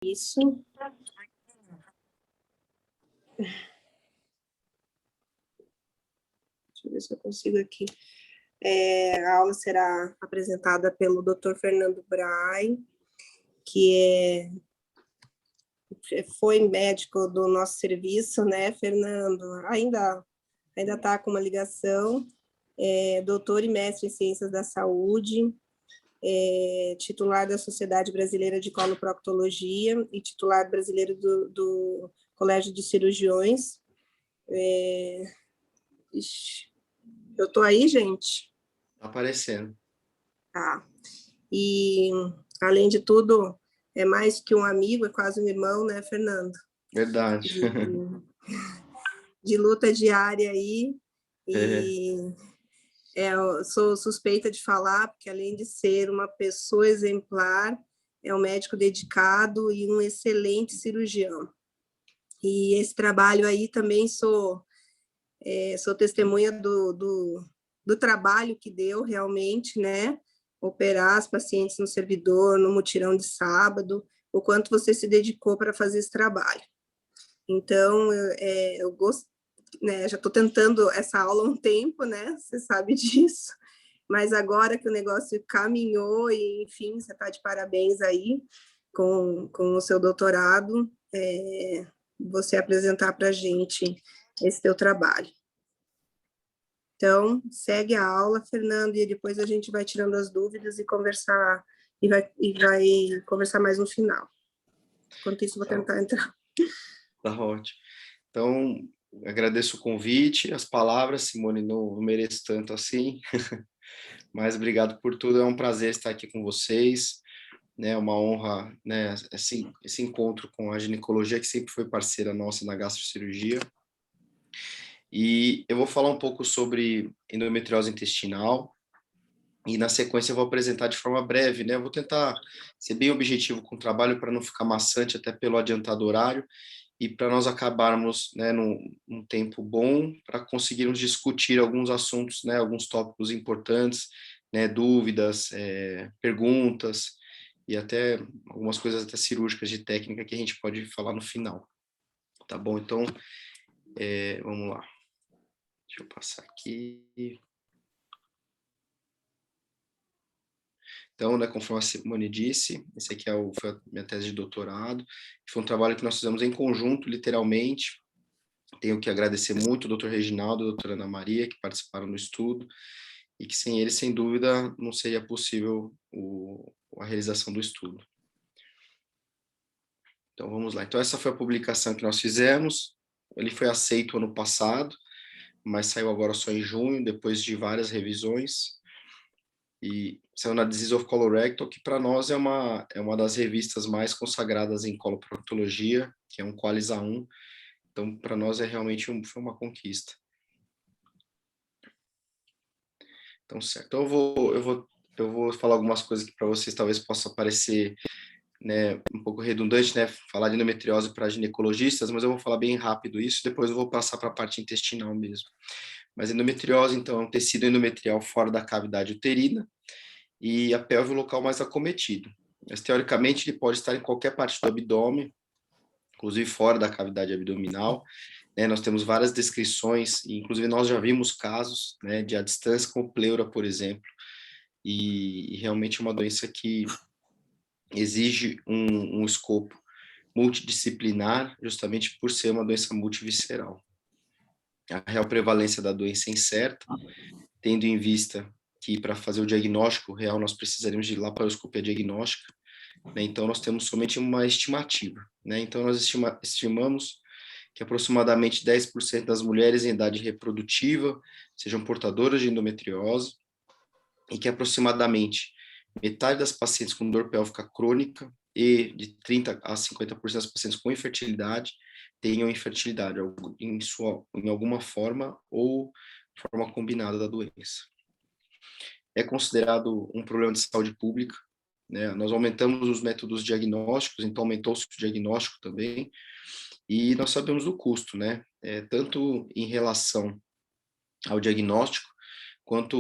Isso. Deixa eu ver se eu consigo aqui. A aula será apresentada pelo Dr. Fernando Bray, que foi médico do nosso serviço, né, Fernando? Ainda está com uma ligação. Doutor e mestre em Ciências da Saúde, titular da Sociedade Brasileira de Coloproctologia e titular brasileiro do Colégio de Cirurgiões. Eu estou aí, gente? Aparecendo. Tá. E, além de tudo, é mais que um amigo, é quase um irmão, né, Fernando? Verdade. De luta diária aí. E eu sou suspeita de falar, porque além de ser uma pessoa exemplar, é um médico dedicado e um excelente cirurgião. E esse trabalho aí também sou testemunha do trabalho que deu realmente, né? Operar as pacientes no servidor, no mutirão de sábado, o quanto você se dedicou para fazer esse trabalho. Então, eu gosto, né? Já estou tentando essa aula há um tempo, né? Você sabe disso. Mas agora que o negócio caminhou e, enfim, você está de parabéns aí com o seu doutorado, você apresentar para a gente esse teu trabalho. Então, segue a aula, Fernando, e depois a gente vai tirando as dúvidas e conversar, e vai conversar mais no final. Enquanto isso, vou tentar entrar. Tá ótimo. Então, agradeço o convite, as palavras, Simone, não mereço tanto assim, mas obrigado por tudo, é um prazer estar aqui com vocês, né, uma honra, né, esse encontro com a ginecologia, que sempre foi parceira nossa na gastrocirurgia. E eu vou falar um pouco sobre endometriose intestinal, e na sequência eu vou apresentar de forma breve, né, eu vou tentar ser bem objetivo com o trabalho para não ficar maçante, até pelo adiantado horário, e para nós acabarmos, né, num tempo bom, para conseguirmos discutir alguns assuntos, né, alguns tópicos importantes, né, dúvidas, perguntas, e até algumas coisas até cirúrgicas de técnica que a gente pode falar no final. Tá bom? Então, vamos lá. Deixa eu passar aqui. Então, né, conforme a Simone disse, esse aqui foi a minha tese de doutorado, foi um trabalho que nós fizemos em conjunto, literalmente. Tenho que agradecer muito o Dr. Reginaldo e a doutora Ana Maria, que participaram do estudo, e que sem eles, sem dúvida, não seria possível a realização do estudo. Então, vamos lá. Então, essa foi a publicação que nós fizemos. Ele foi aceito ano passado, mas saiu agora só em junho, depois de várias revisões. E saiu na Disease of Colorectal, que para nós é uma das revistas mais consagradas em coloproctologia, que é um Qualis A1. Então, para nós realmente foi uma conquista. Então, certo. Então, eu vou falar algumas coisas que para vocês talvez possa parecer, né, um pouco redundante, né, falar de endometriose para ginecologistas, mas eu vou falar bem rápido isso, depois eu vou passar para a parte intestinal mesmo. Mas endometriose, então, é um tecido endometrial fora da cavidade uterina, e a pelve é o local mais acometido. Mas, teoricamente, ele pode estar em qualquer parte do abdômen, inclusive fora da cavidade abdominal, né? Nós temos várias descrições, e inclusive nós já vimos casos, né, de a distância com pleura, por exemplo, e realmente é uma doença que exige um escopo multidisciplinar, justamente por ser uma doença multivisceral. A real prevalência da doença é incerta, tendo em vista que para fazer o diagnóstico real nós precisaríamos de laparoscopia diagnóstica, né? Então nós temos somente uma estimativa, né? Então nós estimamos que aproximadamente 10% das mulheres em idade reprodutiva sejam portadoras de endometriose e que aproximadamente metade das pacientes com dor pélvica crônica e de 30 a 50% das pacientes com infertilidade tenham infertilidade em alguma forma ou forma combinada da doença. É considerado um problema de saúde pública, né? Nós aumentamos os métodos diagnósticos, então aumentou-se o diagnóstico também, e nós sabemos do custo, né? Tanto em relação ao diagnóstico, quanto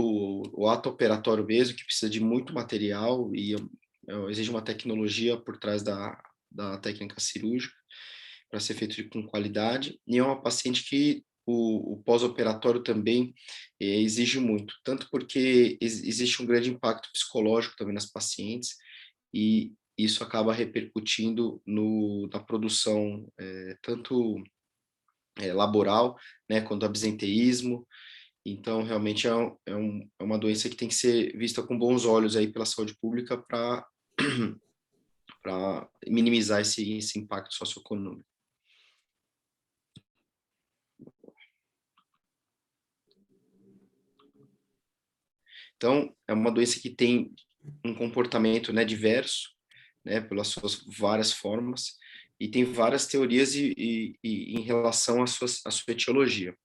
o ato operatório mesmo, que precisa de muito material e exige uma tecnologia por trás da técnica cirúrgica, para ser feito com qualidade, e é uma paciente que o pós-operatório também exige muito, tanto porque existe um grande impacto psicológico também nas pacientes, e isso acaba repercutindo na produção, tanto laboral, né, quanto absenteísmo. Então, realmente é uma doença que tem que ser vista com bons olhos aí pela saúde pública para minimizar esse impacto socioeconômico. Então, é uma doença que tem um comportamento, né, diverso, né, pelas suas várias formas, e tem várias teorias em relação à sua etiologia.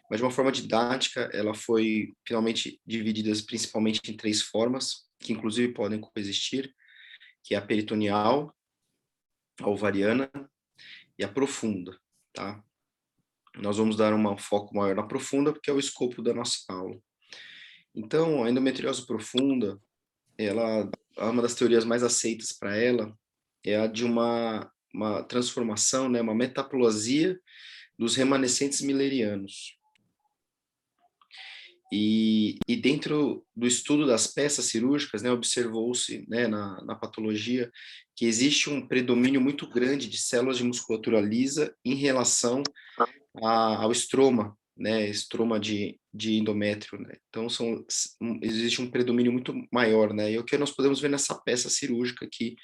Mas, de uma forma didática, ela foi finalmente dividida principalmente em 3 formas, que inclusive podem coexistir, que é a peritoneal, a ovariana e a profunda, tá? Nós vamos dar um foco maior na profunda, porque é o escopo da nossa aula. Então, a endometriose profunda, uma das teorias mais aceitas para ela é a de uma transformação, né, uma metaplasia dos remanescentes millerianos. E dentro do estudo das peças cirúrgicas, né, observou-se, né, na patologia que existe um predomínio muito grande de células de musculatura lisa em relação ao estroma, né, estroma de endométrio, né? Então existe um predomínio muito maior, né? E é o que nós podemos ver nessa peça cirúrgica aqui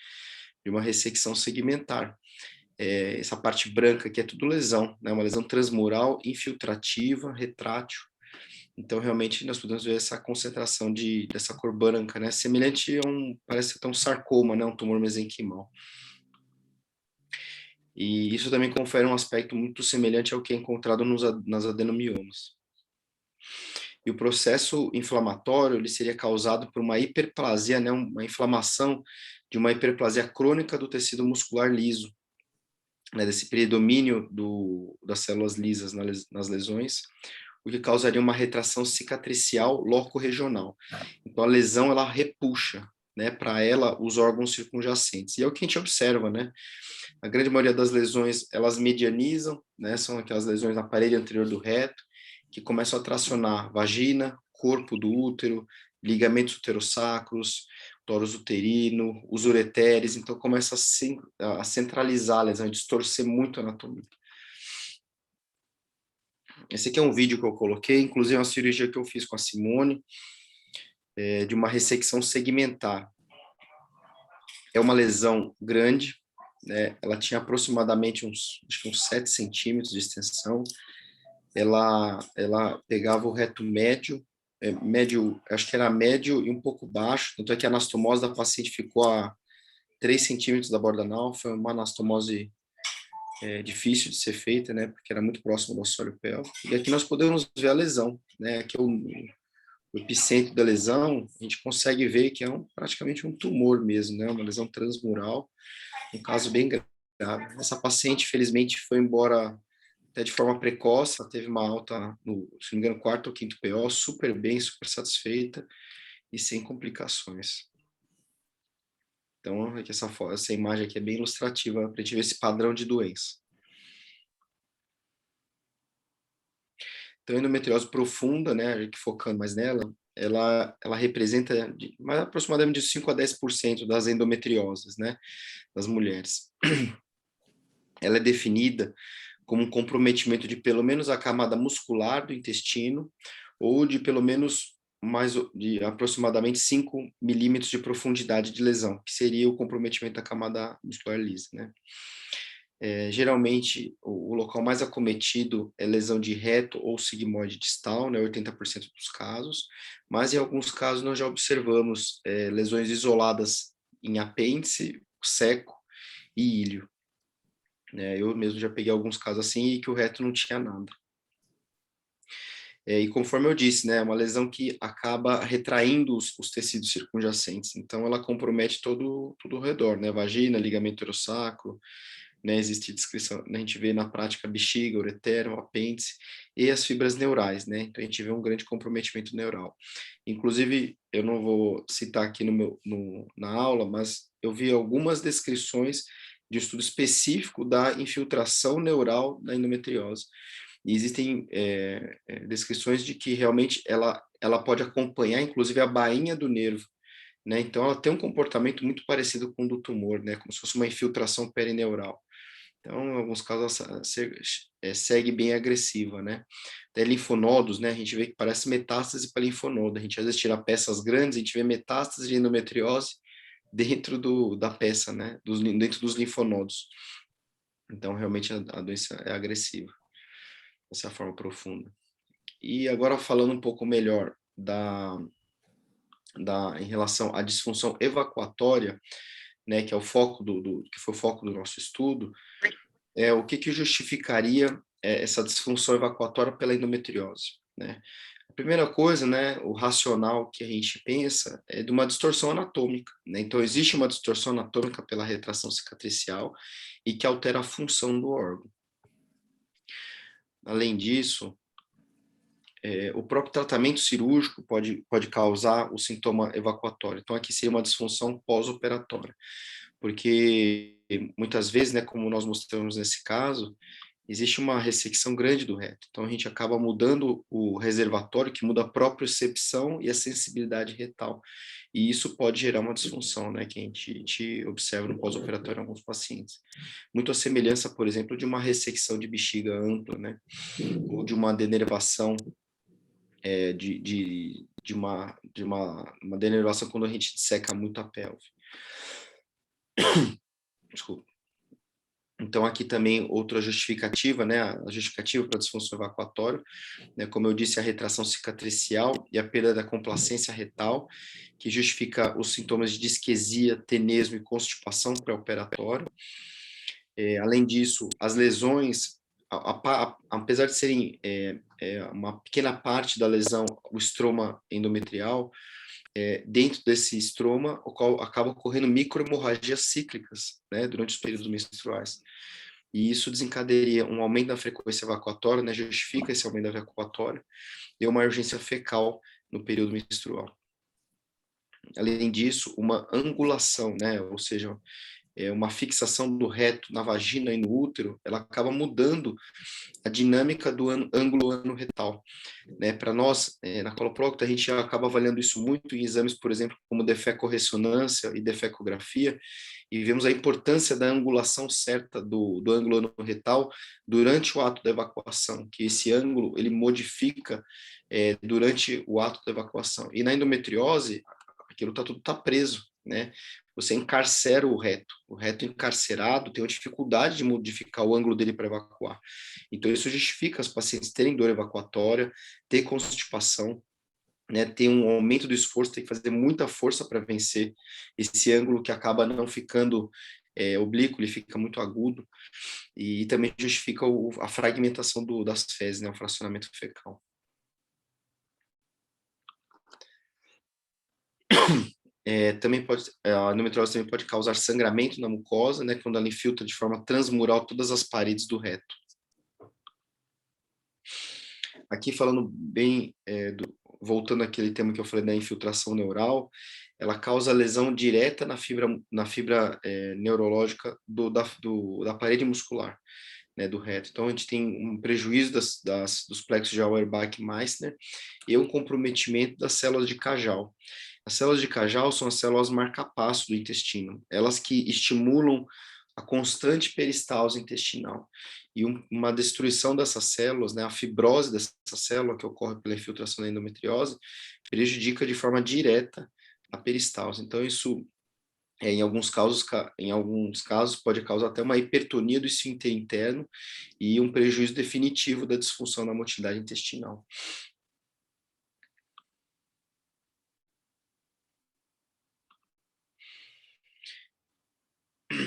de uma ressecção segmentar. Essa parte branca aqui é tudo lesão, né? Uma lesão transmural, infiltrativa, retrátil. Então, realmente, nós podemos ver essa concentração dessa cor branca, né? Semelhante a parece até um sarcoma, né? Um tumor mesenquimal. E isso também confere um aspecto muito semelhante ao que é encontrado nas adenomiomas. E o processo inflamatório, ele seria causado por uma hiperplasia, né? Uma inflamação de uma hiperplasia crônica do tecido muscular liso, né? Desse predomínio das células lisas nas lesões, o que causaria uma retração cicatricial loco-regional. Então, a lesão, ela repuxa, né, para ela, os órgãos circunjacentes. E é o que a gente observa, né? A grande maioria das lesões, elas medianizam, né? São aquelas lesões na parede anterior do reto, que começam a tracionar vagina, corpo do útero, ligamentos uterossacros, torus uterino, os ureteres. Então, começa a centralizar a lesão, a distorcer muito a anatomia. Esse aqui é um vídeo que eu coloquei, inclusive é uma cirurgia que eu fiz com a Simone, de uma ressecção segmentar. É uma lesão grande, né? Ela tinha aproximadamente acho que uns 7 centímetros de extensão. Ela pegava o reto médio, acho que era médio e um pouco baixo, tanto é que a anastomose da paciente ficou a 3 centímetros da borda anal, foi uma anastomose difícil de ser feita, né, porque era muito próximo do assoalho pélvico. E aqui nós podemos ver a lesão, né, aqui é o epicentro da lesão, a gente consegue ver que é praticamente um tumor mesmo, né, uma lesão transmural, um caso bem grave. Essa paciente, felizmente, foi embora até de forma precoce, ela teve uma alta, se não me engano, 4º ou 5º PO, super bem, super satisfeita e sem complicações. Então, essa imagem aqui é bem ilustrativa para a gente ver esse padrão de doença. Então, a endometriose profunda, né, focando mais nela, ela representa mais aproximadamente de 5 a 10% das endometrioses, né, das mulheres. Ela é definida como um comprometimento de pelo menos a camada muscular do intestino ou de pelo menos de aproximadamente 5 milímetros de profundidade de lesão, que seria o comprometimento da camada muscular lisa, né? Geralmente, o local mais acometido é lesão de reto ou sigmoide distal, né, 80% dos casos, mas em alguns casos nós já observamos lesões isoladas em apêndice, seco e ilho. Eu mesmo já peguei alguns casos assim e que o reto não tinha nada. E conforme eu disse, né, é uma lesão que acaba retraindo os tecidos circunjacentes, então ela compromete todo o redor, né, vagina, ligamento uterossacro, né, existe descrição, a gente vê na prática bexiga, ureter, apêndice e as fibras neurais, né, então a gente vê um grande comprometimento neural. Inclusive, eu não vou citar aqui na aula, mas eu vi algumas descrições de um estudo específico da infiltração neural da endometriose. E existem descrições de que realmente ela pode acompanhar, inclusive, a bainha do nervo, né? Então, ela tem um comportamento muito parecido com o do tumor, né? Como se fosse uma infiltração perineural. Então, em alguns casos, ela segue bem agressiva, né? Até linfonodos, né? A gente vê que parece metástase para linfonodo. A gente, às vezes, tira peças grandes, a gente vê metástase de endometriose dentro da peça, né? Dentro dos linfonodos. Então, realmente, a doença é agressiva, dessa forma profunda. E agora, falando um pouco melhor em relação à disfunção evacuatória, né, que é o foco que foi o foco do nosso estudo, o que justificaria essa disfunção evacuatória pela endometriose, né? A primeira coisa, né, o racional que a gente pensa é de uma distorção anatômica, né? Então, existe uma distorção anatômica pela retração cicatricial e que altera a função do órgão. Além disso, o próprio tratamento cirúrgico pode causar o sintoma evacuatório. Então, aqui seria uma disfunção pós-operatória, porque muitas vezes, né, como nós mostramos nesse caso, existe uma ressecção grande do reto. Então, a gente acaba mudando o reservatório, que muda a propriocepção e a sensibilidade retal. E isso pode gerar uma disfunção, né, que a gente observa no pós-operatório em alguns pacientes. Muito a semelhança, por exemplo, de uma ressecção de bexiga ampla, né, ou de uma denervação de uma denervação quando a gente seca muito a pelve. Desculpa. Então, aqui também outra justificativa, né, a justificativa para a disfunção evacuatória, né, como eu disse, a retração cicatricial e a perda da complacência retal, que justifica os sintomas de disquesia, tenesmo e constipação pré-operatória. Além disso, as lesões, apesar de serem uma pequena parte da lesão, o estroma endometrial, dentro desse estroma, acaba ocorrendo microhemorragias cíclicas, né, durante os períodos menstruais. E isso desencadearia um aumento da frequência evacuatória, né, justifica esse aumento da evacuatória, e uma urgência fecal no período menstrual. Além disso, uma angulação, né, ou seja, uma fixação do reto na vagina e no útero, ela acaba mudando a dinâmica do ângulo ano-retal. Né? Para nós, na coloprocta, a gente acaba avaliando isso muito em exames, por exemplo, como defecorressonância e defecografia, e vemos a importância da angulação certa do ângulo ano-retal durante o ato da evacuação, que esse ângulo ele modifica durante o ato da evacuação. E na endometriose, aquilo tudo está preso, né? Você encarcera o reto encarcerado tem uma dificuldade de modificar o ângulo dele para evacuar. Então, isso justifica os pacientes terem dor evacuatória, ter constipação, né, ter um aumento do esforço, tem que fazer muita força para vencer esse ângulo que acaba não ficando oblíquo, ele fica muito agudo, e também justifica a fragmentação das fezes, né, o fracionamento fecal. A endometriose também pode causar sangramento na mucosa, né, quando ela infiltra de forma transmural todas as paredes do reto. Aqui falando bem, voltando àquele tema que eu falei da infiltração neural, ela causa lesão direta na fibra neurológica da parede muscular, né, do reto. Então, a gente tem um prejuízo dos plexos de Auerbach-Meissner e um comprometimento das células de Cajal. As células de Cajal são as células marca-passo do intestino, elas que estimulam a constante peristalse intestinal. E uma destruição dessas células, né, a fibrose dessa célula que ocorre pela infiltração da endometriose, prejudica de forma direta a peristalse. Então, isso, em alguns casos, pode causar até uma hipertonia do esfíncter interno e um prejuízo definitivo da disfunção da motilidade intestinal.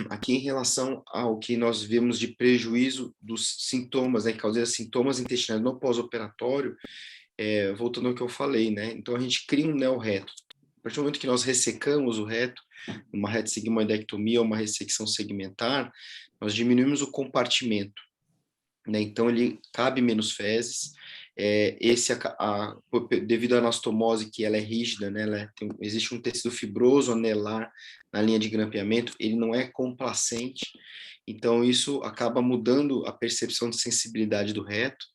Aqui em relação ao que nós vemos de prejuízo dos sintomas, né, que causa sintomas intestinais no pós-operatório, voltando ao que eu falei, né, então a gente cria um neorreto. A partir do momento que nós ressecamos o reto, uma retossigmoidectomia ou uma ressecção segmentar, nós diminuímos o compartimento, né, então ele cabe menos fezes, devido à anastomose, que ela é rígida, né, existe um tecido fibroso anelar na linha de grampeamento, ele não é complacente, então isso acaba mudando a percepção de sensibilidade do reto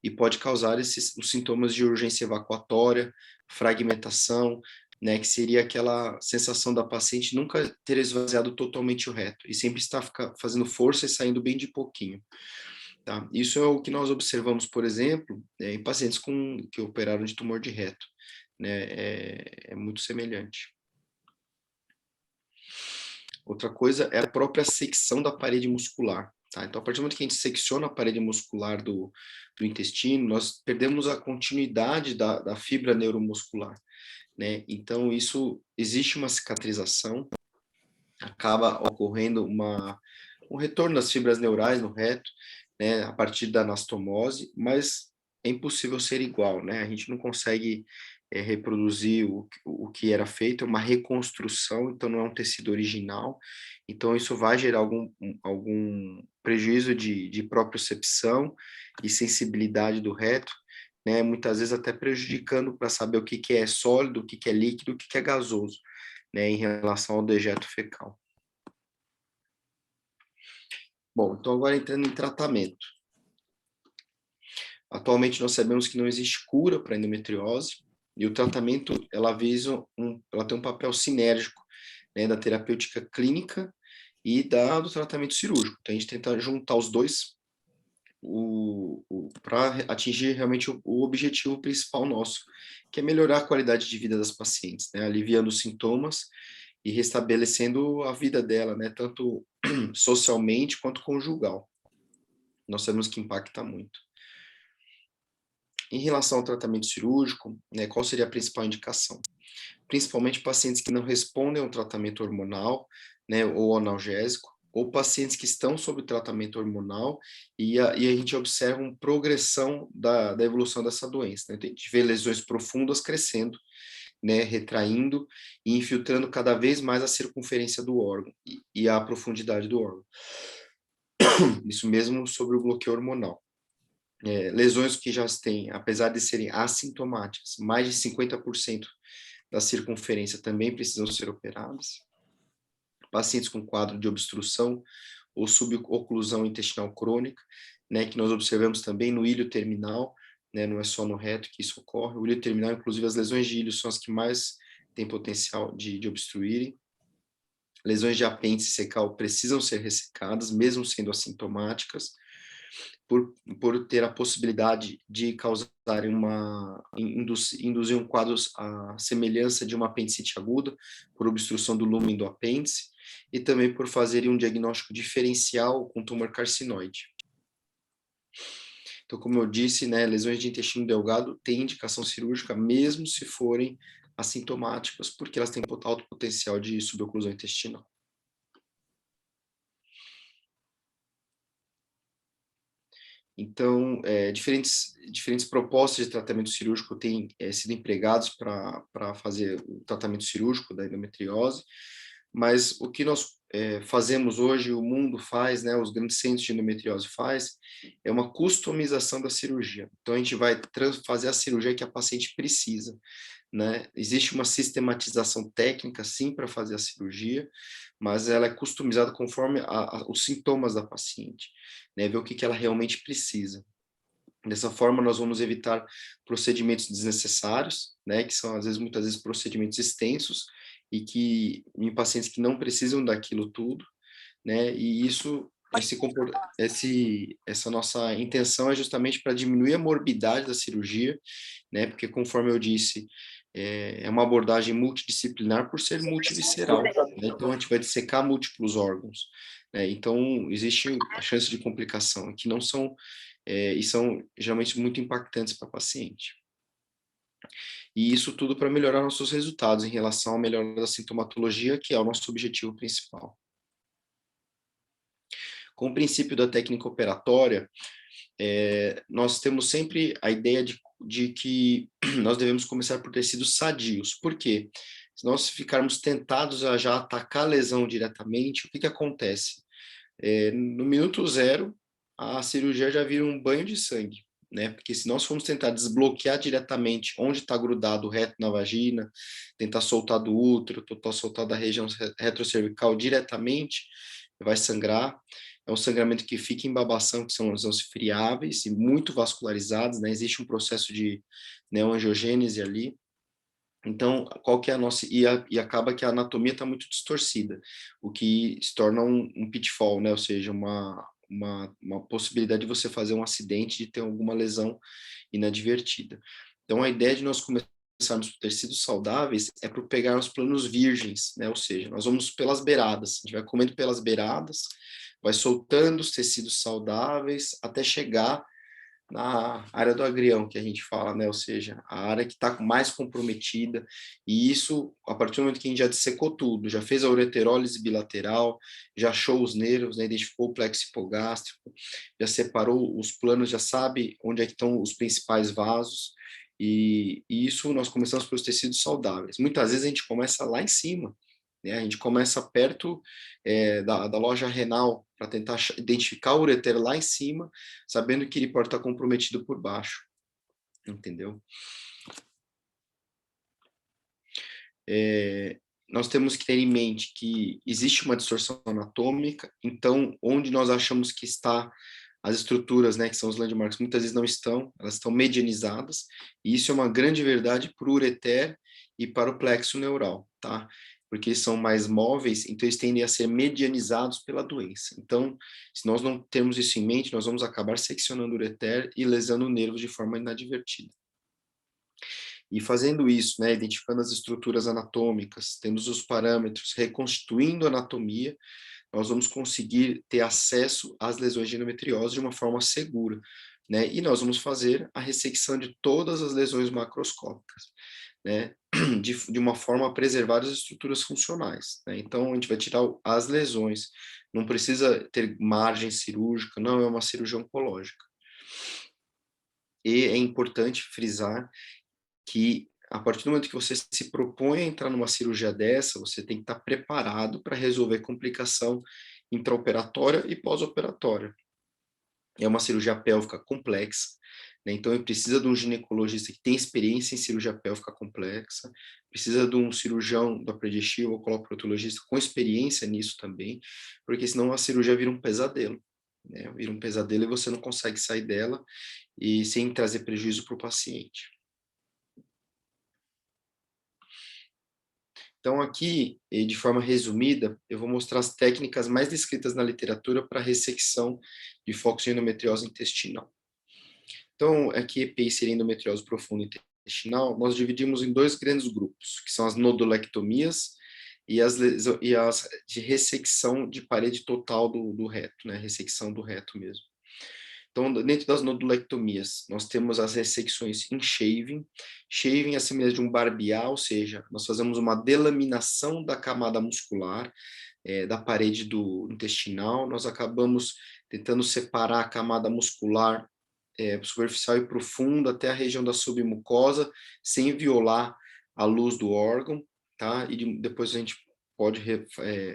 e pode causar os sintomas de urgência evacuatória, fragmentação, né, que seria aquela sensação da paciente nunca ter esvaziado totalmente o reto e sempre estar fazendo força e saindo bem de pouquinho. Tá? Isso é o que nós observamos, por exemplo, em pacientes que operaram de tumor de reto. Né? É muito semelhante. Outra coisa é a própria secção da parede muscular. Tá? Então, a partir do momento que a gente secciona a parede muscular do intestino, nós perdemos a continuidade da fibra neuromuscular. Né? Então, existe uma cicatrização, acaba ocorrendo um retorno das fibras neurais no reto, né, a partir da anastomose, mas é impossível ser igual, né? A gente não consegue reproduzir o que era feito, é uma reconstrução, então não é um tecido original, então isso vai gerar algum prejuízo de propriocepção e sensibilidade do reto, né? Muitas vezes até prejudicando para saber o que é sólido, o que é líquido, o que é gasoso, né, em relação ao dejeto fecal. Bom, então agora entrando em tratamento. Atualmente nós sabemos que não existe cura para endometriose e o tratamento ela tem um papel sinérgico, né, da terapêutica clínica e do tratamento cirúrgico. Então a gente tenta juntar os dois para atingir realmente o objetivo principal nosso, que é melhorar a qualidade de vida das pacientes, né, aliviando os sintomas e restabelecendo a vida dela, né, tanto socialmente quanto conjugal. Nós sabemos que impacta muito. Em relação ao tratamento cirúrgico, né, qual seria a principal indicação? Principalmente pacientes que não respondem ao tratamento hormonal, né, ou analgésico, ou pacientes que estão sob tratamento hormonal e a gente observa uma progressão da evolução dessa doença. Né? A gente vê lesões profundas crescendo, né, retraindo e infiltrando cada vez mais a circunferência do órgão e a profundidade do órgão. Isso mesmo sobre o bloqueio hormonal. Lesões que já têm, apesar de serem assintomáticas, mais de 50% da circunferência também precisam ser operadas. Pacientes com quadro de obstrução ou suboclusão intestinal crônica, né, que nós observamos também no ilho terminal, né, não é só no reto que isso ocorre. O ilho terminal, inclusive, as lesões de ilho são as que mais têm potencial de obstruírem. Lesões de apêndice secal precisam ser ressecadas, mesmo sendo assintomáticas, por ter a possibilidade de induzir um quadro à semelhança de uma apendicite aguda, por obstrução do lúmen do apêndice, e também por fazerem um diagnóstico diferencial com tumor carcinoide. Então, como eu disse, né, lesões de intestino delgado têm indicação cirúrgica, mesmo se forem assintomáticas, porque elas têm alto potencial de suboclusão intestinal. Então, diferentes propostas de tratamento cirúrgico têm sido empregados para fazer o tratamento cirúrgico da endometriose, mas o que nós fazemos hoje, o mundo faz, né, os grandes centros de endometriose faz, é uma customização da cirurgia. Então, a gente vai fazer a cirurgia que a paciente precisa. Né? Existe uma sistematização técnica, sim, para fazer a cirurgia, mas ela é customizada conforme os sintomas da paciente, né? Ver o que ela realmente precisa. Dessa forma, nós vamos evitar procedimentos desnecessários, né? Que são, muitas vezes, procedimentos extensos e que em pacientes que não precisam daquilo tudo, né? E essa nossa intenção é justamente para diminuir a morbidade da cirurgia, né? Porque, conforme eu disse, é uma abordagem multidisciplinar por ser multivisceral, né? Então a gente vai dissecar múltiplos órgãos, né? Então existe a chance de complicação que não são e são geralmente muito impactantes para o paciente. E isso tudo para melhorar nossos resultados em relação à melhora da sintomatologia, que é o nosso objetivo principal. Com o princípio da técnica operatória, nós temos sempre a ideia de que nós devemos começar por tecidos sadios. Por quê? Se nós ficarmos tentados a já atacar a lesão diretamente, o que acontece? No minuto zero, a cirurgia já vira um banho de sangue, né? Porque se nós formos tentar desbloquear diretamente onde está grudado o reto na vagina, tentar soltar do útero, tentar soltar da região retrocervical diretamente, vai sangrar. É um sangramento que fica em babação, que são lesões friáveis e muito vascularizadas, né? Existe um processo de neoangiogênese ali. Então, qual que é a nossa... E acaba que a anatomia está muito distorcida, o que se torna um pitfall, né? Ou seja, uma possibilidade de você fazer um acidente, de ter alguma lesão inadvertida. Então, a ideia de nós começarmos por tecidos saudáveis é para pegar os planos virgens, né? Ou seja, nós vamos pelas beiradas, a gente vai comendo pelas beiradas, vai soltando os tecidos saudáveis até chegar na área do agrião, que a gente fala, né? Ou seja, a área que está mais comprometida, e isso, a partir do momento que a gente já dissecou tudo, já fez a ureterólise bilateral, já achou os nervos, né? Identificou o plexo hipogástrico, já separou os planos, já sabe onde é que estão os principais vasos, e isso nós começamos pelos tecidos saudáveis. Muitas vezes a gente começa lá em cima, né? A gente começa perto da loja renal para tentar identificar o ureter lá em cima, sabendo que ele pode estar comprometido por baixo, entendeu? Nós temos que ter em mente que existe uma distorção anatômica, então, onde nós achamos que está as estruturas, né, que são os landmarks, muitas vezes não estão, elas estão medianizadas, e isso é uma grande verdade para o ureter e para o plexo neural, tá? Porque eles são mais móveis, então eles tendem a ser medianizados pela doença. Então, se nós não temos isso em mente, nós vamos acabar seccionando o ureter e lesando nervos de forma inadvertida. E fazendo isso, né, identificando as estruturas anatômicas, tendo os parâmetros, reconstituindo a anatomia, nós vamos conseguir ter acesso às lesões de endometriose de uma forma segura, né? E nós vamos fazer a ressecção de todas as lesões macroscópicas, né? De uma forma a preservar as estruturas funcionais, né? Então, a gente vai tirar as lesões, não precisa ter margem cirúrgica, não é uma cirurgia oncológica. E é importante frisar que a partir do momento que você se propõe a entrar numa cirurgia dessa, você tem que estar preparado para resolver complicação intraoperatória e pós-operatória. É uma cirurgia pélvica complexa, né? Então ele precisa de um ginecologista que tem experiência em cirurgia pélvica complexa, precisa de um cirurgião da preditivo ou coloproctologista com experiência nisso também, porque senão a cirurgia vira um pesadelo, né? Vira um pesadelo e você não consegue sair dela e sem trazer prejuízo para o paciente. Então, aqui, de forma resumida, eu vou mostrar as técnicas mais descritas na literatura para ressecção de focos de endometriose intestinal. Então, aqui, EPI seria endometriose profunda intestinal, nós dividimos em dois grandes grupos, que são as nodulectomias e as de ressecção de parede total do reto, né? Ressecção do reto mesmo. Então, dentro das nodulectomias, nós temos as ressecções em shaving. Shaving é semelhante de um barbear, ou seja, nós fazemos uma delaminação da camada muscular, da parede do intestinal. Nós acabamos tentando separar a camada muscular superficial e profunda até a região da submucosa, sem violar a luz do órgão, tá? E depois a gente pode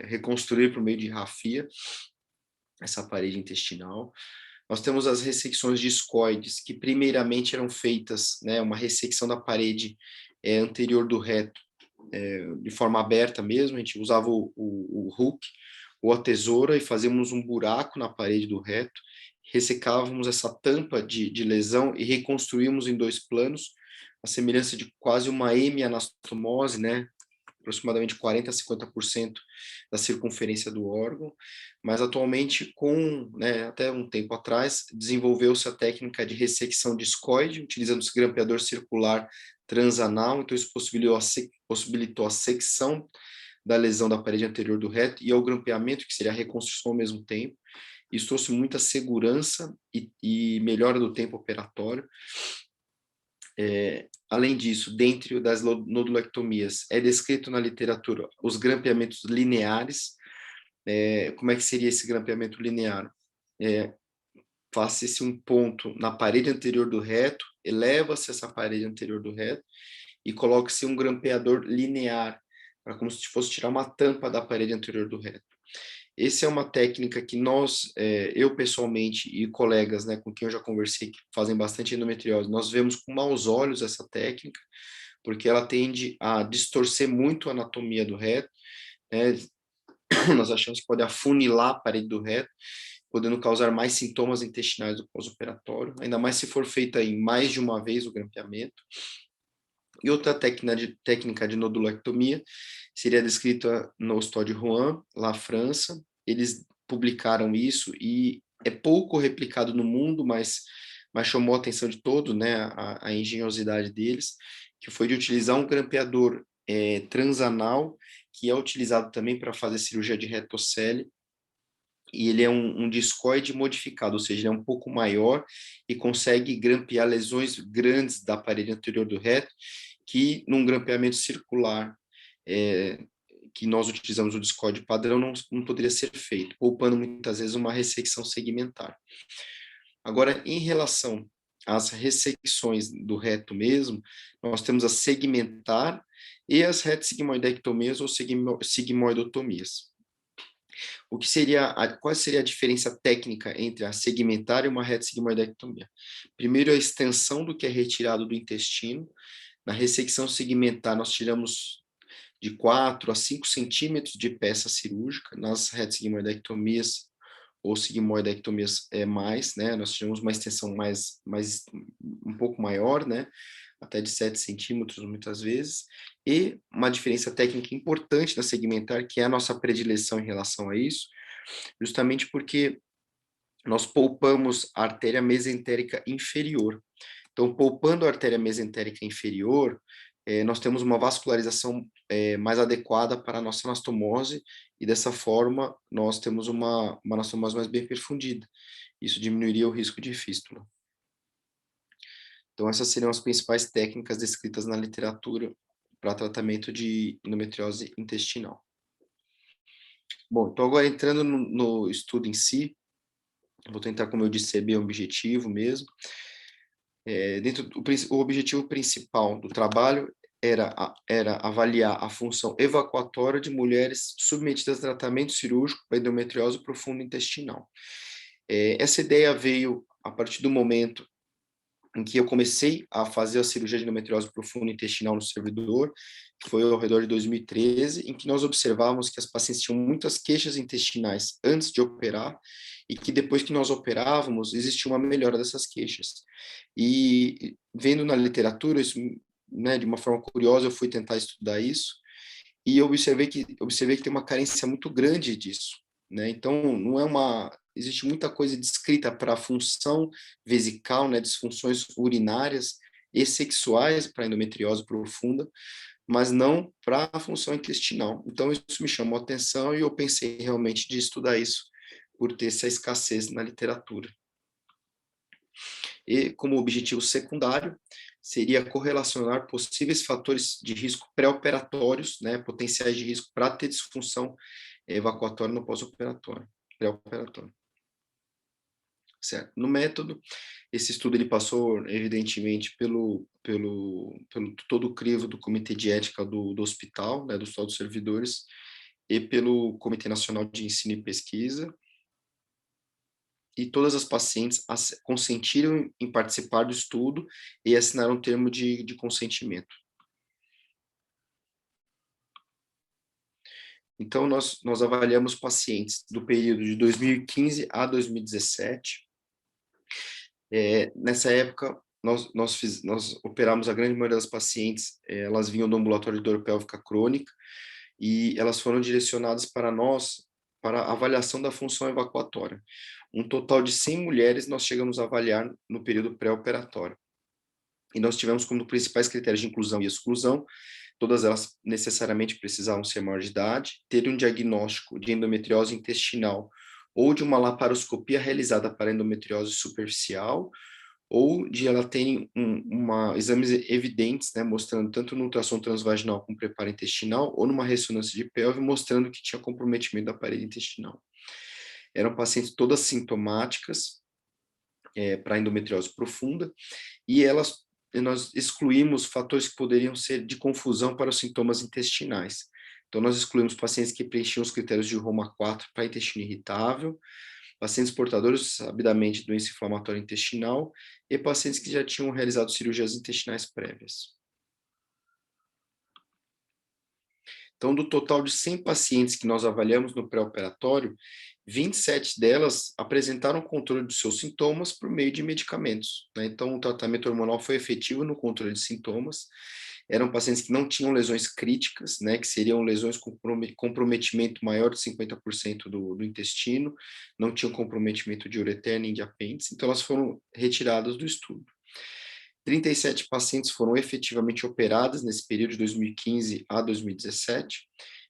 reconstruir por meio de rafia essa parede intestinal. Nós temos as ressecções discoides, que primeiramente eram feitas, né, uma ressecção da parede anterior do reto, de forma aberta mesmo, a gente usava o hook ou a tesoura e fazíamos um buraco na parede do reto, ressecávamos essa tampa de lesão e reconstruímos em dois planos, a semelhança de quase uma hemianastomose, né, aproximadamente 40% a 50% da circunferência do órgão, mas atualmente, né, até um tempo atrás, desenvolveu-se a técnica de ressecção discoide, utilizando o grampeador circular transanal, então isso possibilitou a secção da lesão da parede anterior do reto e ao grampeamento, que seria a reconstrução ao mesmo tempo. Isso trouxe muita segurança e melhora do tempo operatório. Além disso, dentro das nodulectomias, é descrito na literatura os grampeamentos lineares. Como é que seria esse grampeamento linear? Faça-se um ponto na parede anterior do reto, eleva-se essa parede anterior do reto e coloque-se um grampeador linear, para como se fosse tirar uma tampa da parede anterior do reto. essa é uma técnica que eu pessoalmente e colegas, né, com quem eu já conversei, que fazem bastante endometriose, nós vemos com maus olhos essa técnica, porque ela tende a distorcer muito a anatomia do reto, né? Nós achamos que pode afunilar a parede do reto, podendo causar mais sintomas intestinais do pós-operatório, ainda mais se for feita em mais de uma vez o grampeamento. E outra técnica de nodulectomia seria descrita no Hospital de Rouen, lá na França. Eles publicaram isso e é pouco replicado no mundo, mas chamou a atenção de todos, né, a engenhosidade deles, que foi de utilizar um grampeador transanal, que é utilizado também para fazer cirurgia de retocele, e ele é um discoide modificado, ou seja, ele é um pouco maior e consegue grampear lesões grandes da parede anterior do reto, que num grampeamento circular, que nós utilizamos o discoide padrão, não poderia ser feito, poupando muitas vezes uma ressecção segmentar. Agora, em relação às ressecções do reto mesmo, nós temos a segmentar e as retossigmoidectomias ou sigmoidotomias. Qual seria a diferença técnica entre a segmentar e uma retossigmoidectomia? Primeiro, a extensão do que é retirado do intestino. Na ressecção segmentar, nós tiramos de 4 a 5 centímetros de peça cirúrgica. Nas retossigmoidectomias ou sigmoidectomias mais, né? Nós tiramos uma extensão um pouco maior, né? Até de 7 centímetros, muitas vezes, e uma diferença técnica importante na segmentar, que é a nossa predileção em relação a isso, justamente porque nós poupamos a artéria mesentérica inferior. Então, poupando a artéria mesentérica inferior, nós temos uma vascularização mais adequada para a nossa anastomose, e dessa forma nós temos uma anastomose mais bem perfundida. Isso diminuiria o risco de fístula. Então, essas seriam as principais técnicas descritas na literatura para tratamento de endometriose intestinal. Bom, então agora entrando no estudo em si, vou tentar, como eu disse, ser bem objetivo mesmo. O objetivo principal do trabalho era avaliar a função evacuatória de mulheres submetidas a tratamento cirúrgico para endometriose profunda intestinal. Essa ideia veio a partir do momento em que eu comecei a fazer a cirurgia de endometriose profunda intestinal no servidor, que foi ao redor de 2013, em que nós observávamos que as pacientes tinham muitas queixas intestinais antes de operar, e que depois que nós operávamos, existia uma melhora dessas queixas. E vendo na literatura, isso, né, de uma forma curiosa, eu fui tentar estudar isso, e eu observei que tem uma carência muito grande disso, né? Então, existe muita coisa descrita para a função vesical, né, disfunções urinárias e sexuais para endometriose profunda, mas não para a função intestinal. Então, isso me chamou a atenção e eu pensei realmente de estudar isso, por ter essa escassez na literatura. E, como objetivo secundário, seria correlacionar possíveis fatores de risco pré-operatórios, né, potenciais de risco para ter disfunção evacuatória no pós-operatório, pré-operatório. Certo? No método, esse estudo ele passou, evidentemente, pelo todo o crivo do Comitê de Ética do hospital, né, do Hospital dos Servidores, e pelo Comitê Nacional de Ensino e Pesquisa, e todas as pacientes consentiram em participar do estudo e assinaram um termo de consentimento. Então, nós avaliamos pacientes do período de 2015 a 2017. Nessa época, nós operamos a grande maioria das pacientes, elas vinham do ambulatório de dor pélvica crônica, e elas foram direcionadas para nós, para avaliação da função evacuatória. Um total de 100 mulheres nós chegamos a avaliar no período pré-operatório. E nós tivemos como principais critérios de inclusão e exclusão, todas elas necessariamente precisavam ser maior de idade, ter um diagnóstico de endometriose intestinal ou de uma laparoscopia realizada para endometriose superficial, ou de ela ter exames evidentes, né, mostrando tanto no ultrassom transvaginal com preparo intestinal, ou numa ressonância de pelve, mostrando que tinha comprometimento da parede intestinal. Eram pacientes todas sintomáticas para endometriose profunda, e nós excluímos fatores que poderiam ser de confusão para os sintomas intestinais. Então, nós excluímos pacientes que preenchiam os critérios de Roma 4 para intestino irritável, pacientes portadores, sabidamente, de doença inflamatória intestinal e pacientes que já tinham realizado cirurgias intestinais prévias. Então, do total de 100 pacientes que nós avaliamos no pré-operatório, 27 delas apresentaram controle dos seus sintomas por meio de medicamentos, né? Então, o tratamento hormonal foi efetivo no controle de sintomas. Eram pacientes que não tinham lesões críticas, né, que seriam lesões com comprometimento maior de 50% do intestino, não tinham comprometimento de ureter nem de apêndice, então elas foram retiradas do estudo. 37 pacientes foram efetivamente operadas nesse período de 2015 a 2017,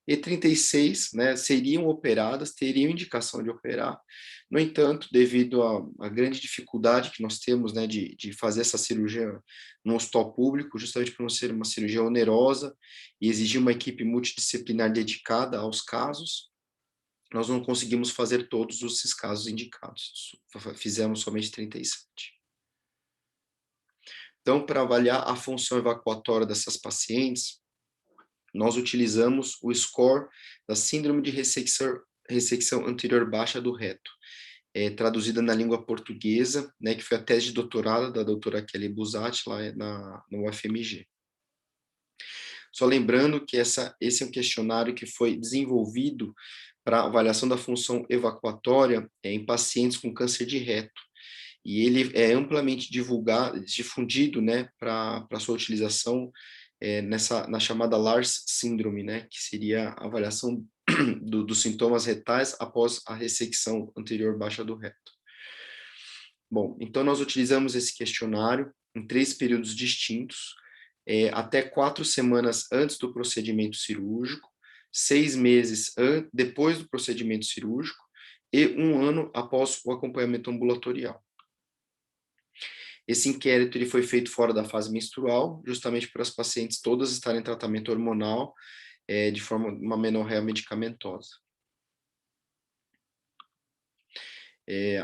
e 36, né, seriam operadas, teriam indicação de operar. No entanto, devido à grande dificuldade que nós temos, né, de fazer essa cirurgia no hospital público, justamente por não ser uma cirurgia onerosa e exigir uma equipe multidisciplinar dedicada aos casos, nós não conseguimos fazer todos esses casos indicados. Fizemos somente 37. Então, para avaliar a função evacuatória dessas pacientes, nós utilizamos o score da síndrome de ressecção anterior baixa do reto, traduzida na língua portuguesa, né, que foi a tese de doutorado da doutora Kelly Busatti, lá no UFMG. Só lembrando que esse é um questionário que foi desenvolvido para avaliação da função evacuatória em pacientes com câncer de reto, e ele é amplamente difundido, né, para sua utilização na chamada Lars síndrome, né, que seria a avaliação dos sintomas retais após a ressecção anterior baixa do reto. Bom, então nós utilizamos esse questionário em 3 períodos distintos, até 4 semanas antes do procedimento cirúrgico, 6 meses depois do procedimento cirúrgico e 1 ano após o acompanhamento ambulatorial. Esse inquérito ele foi feito fora da fase menstrual, justamente para as pacientes todas estarem em tratamento hormonal de forma uma menorreia medicamentosa.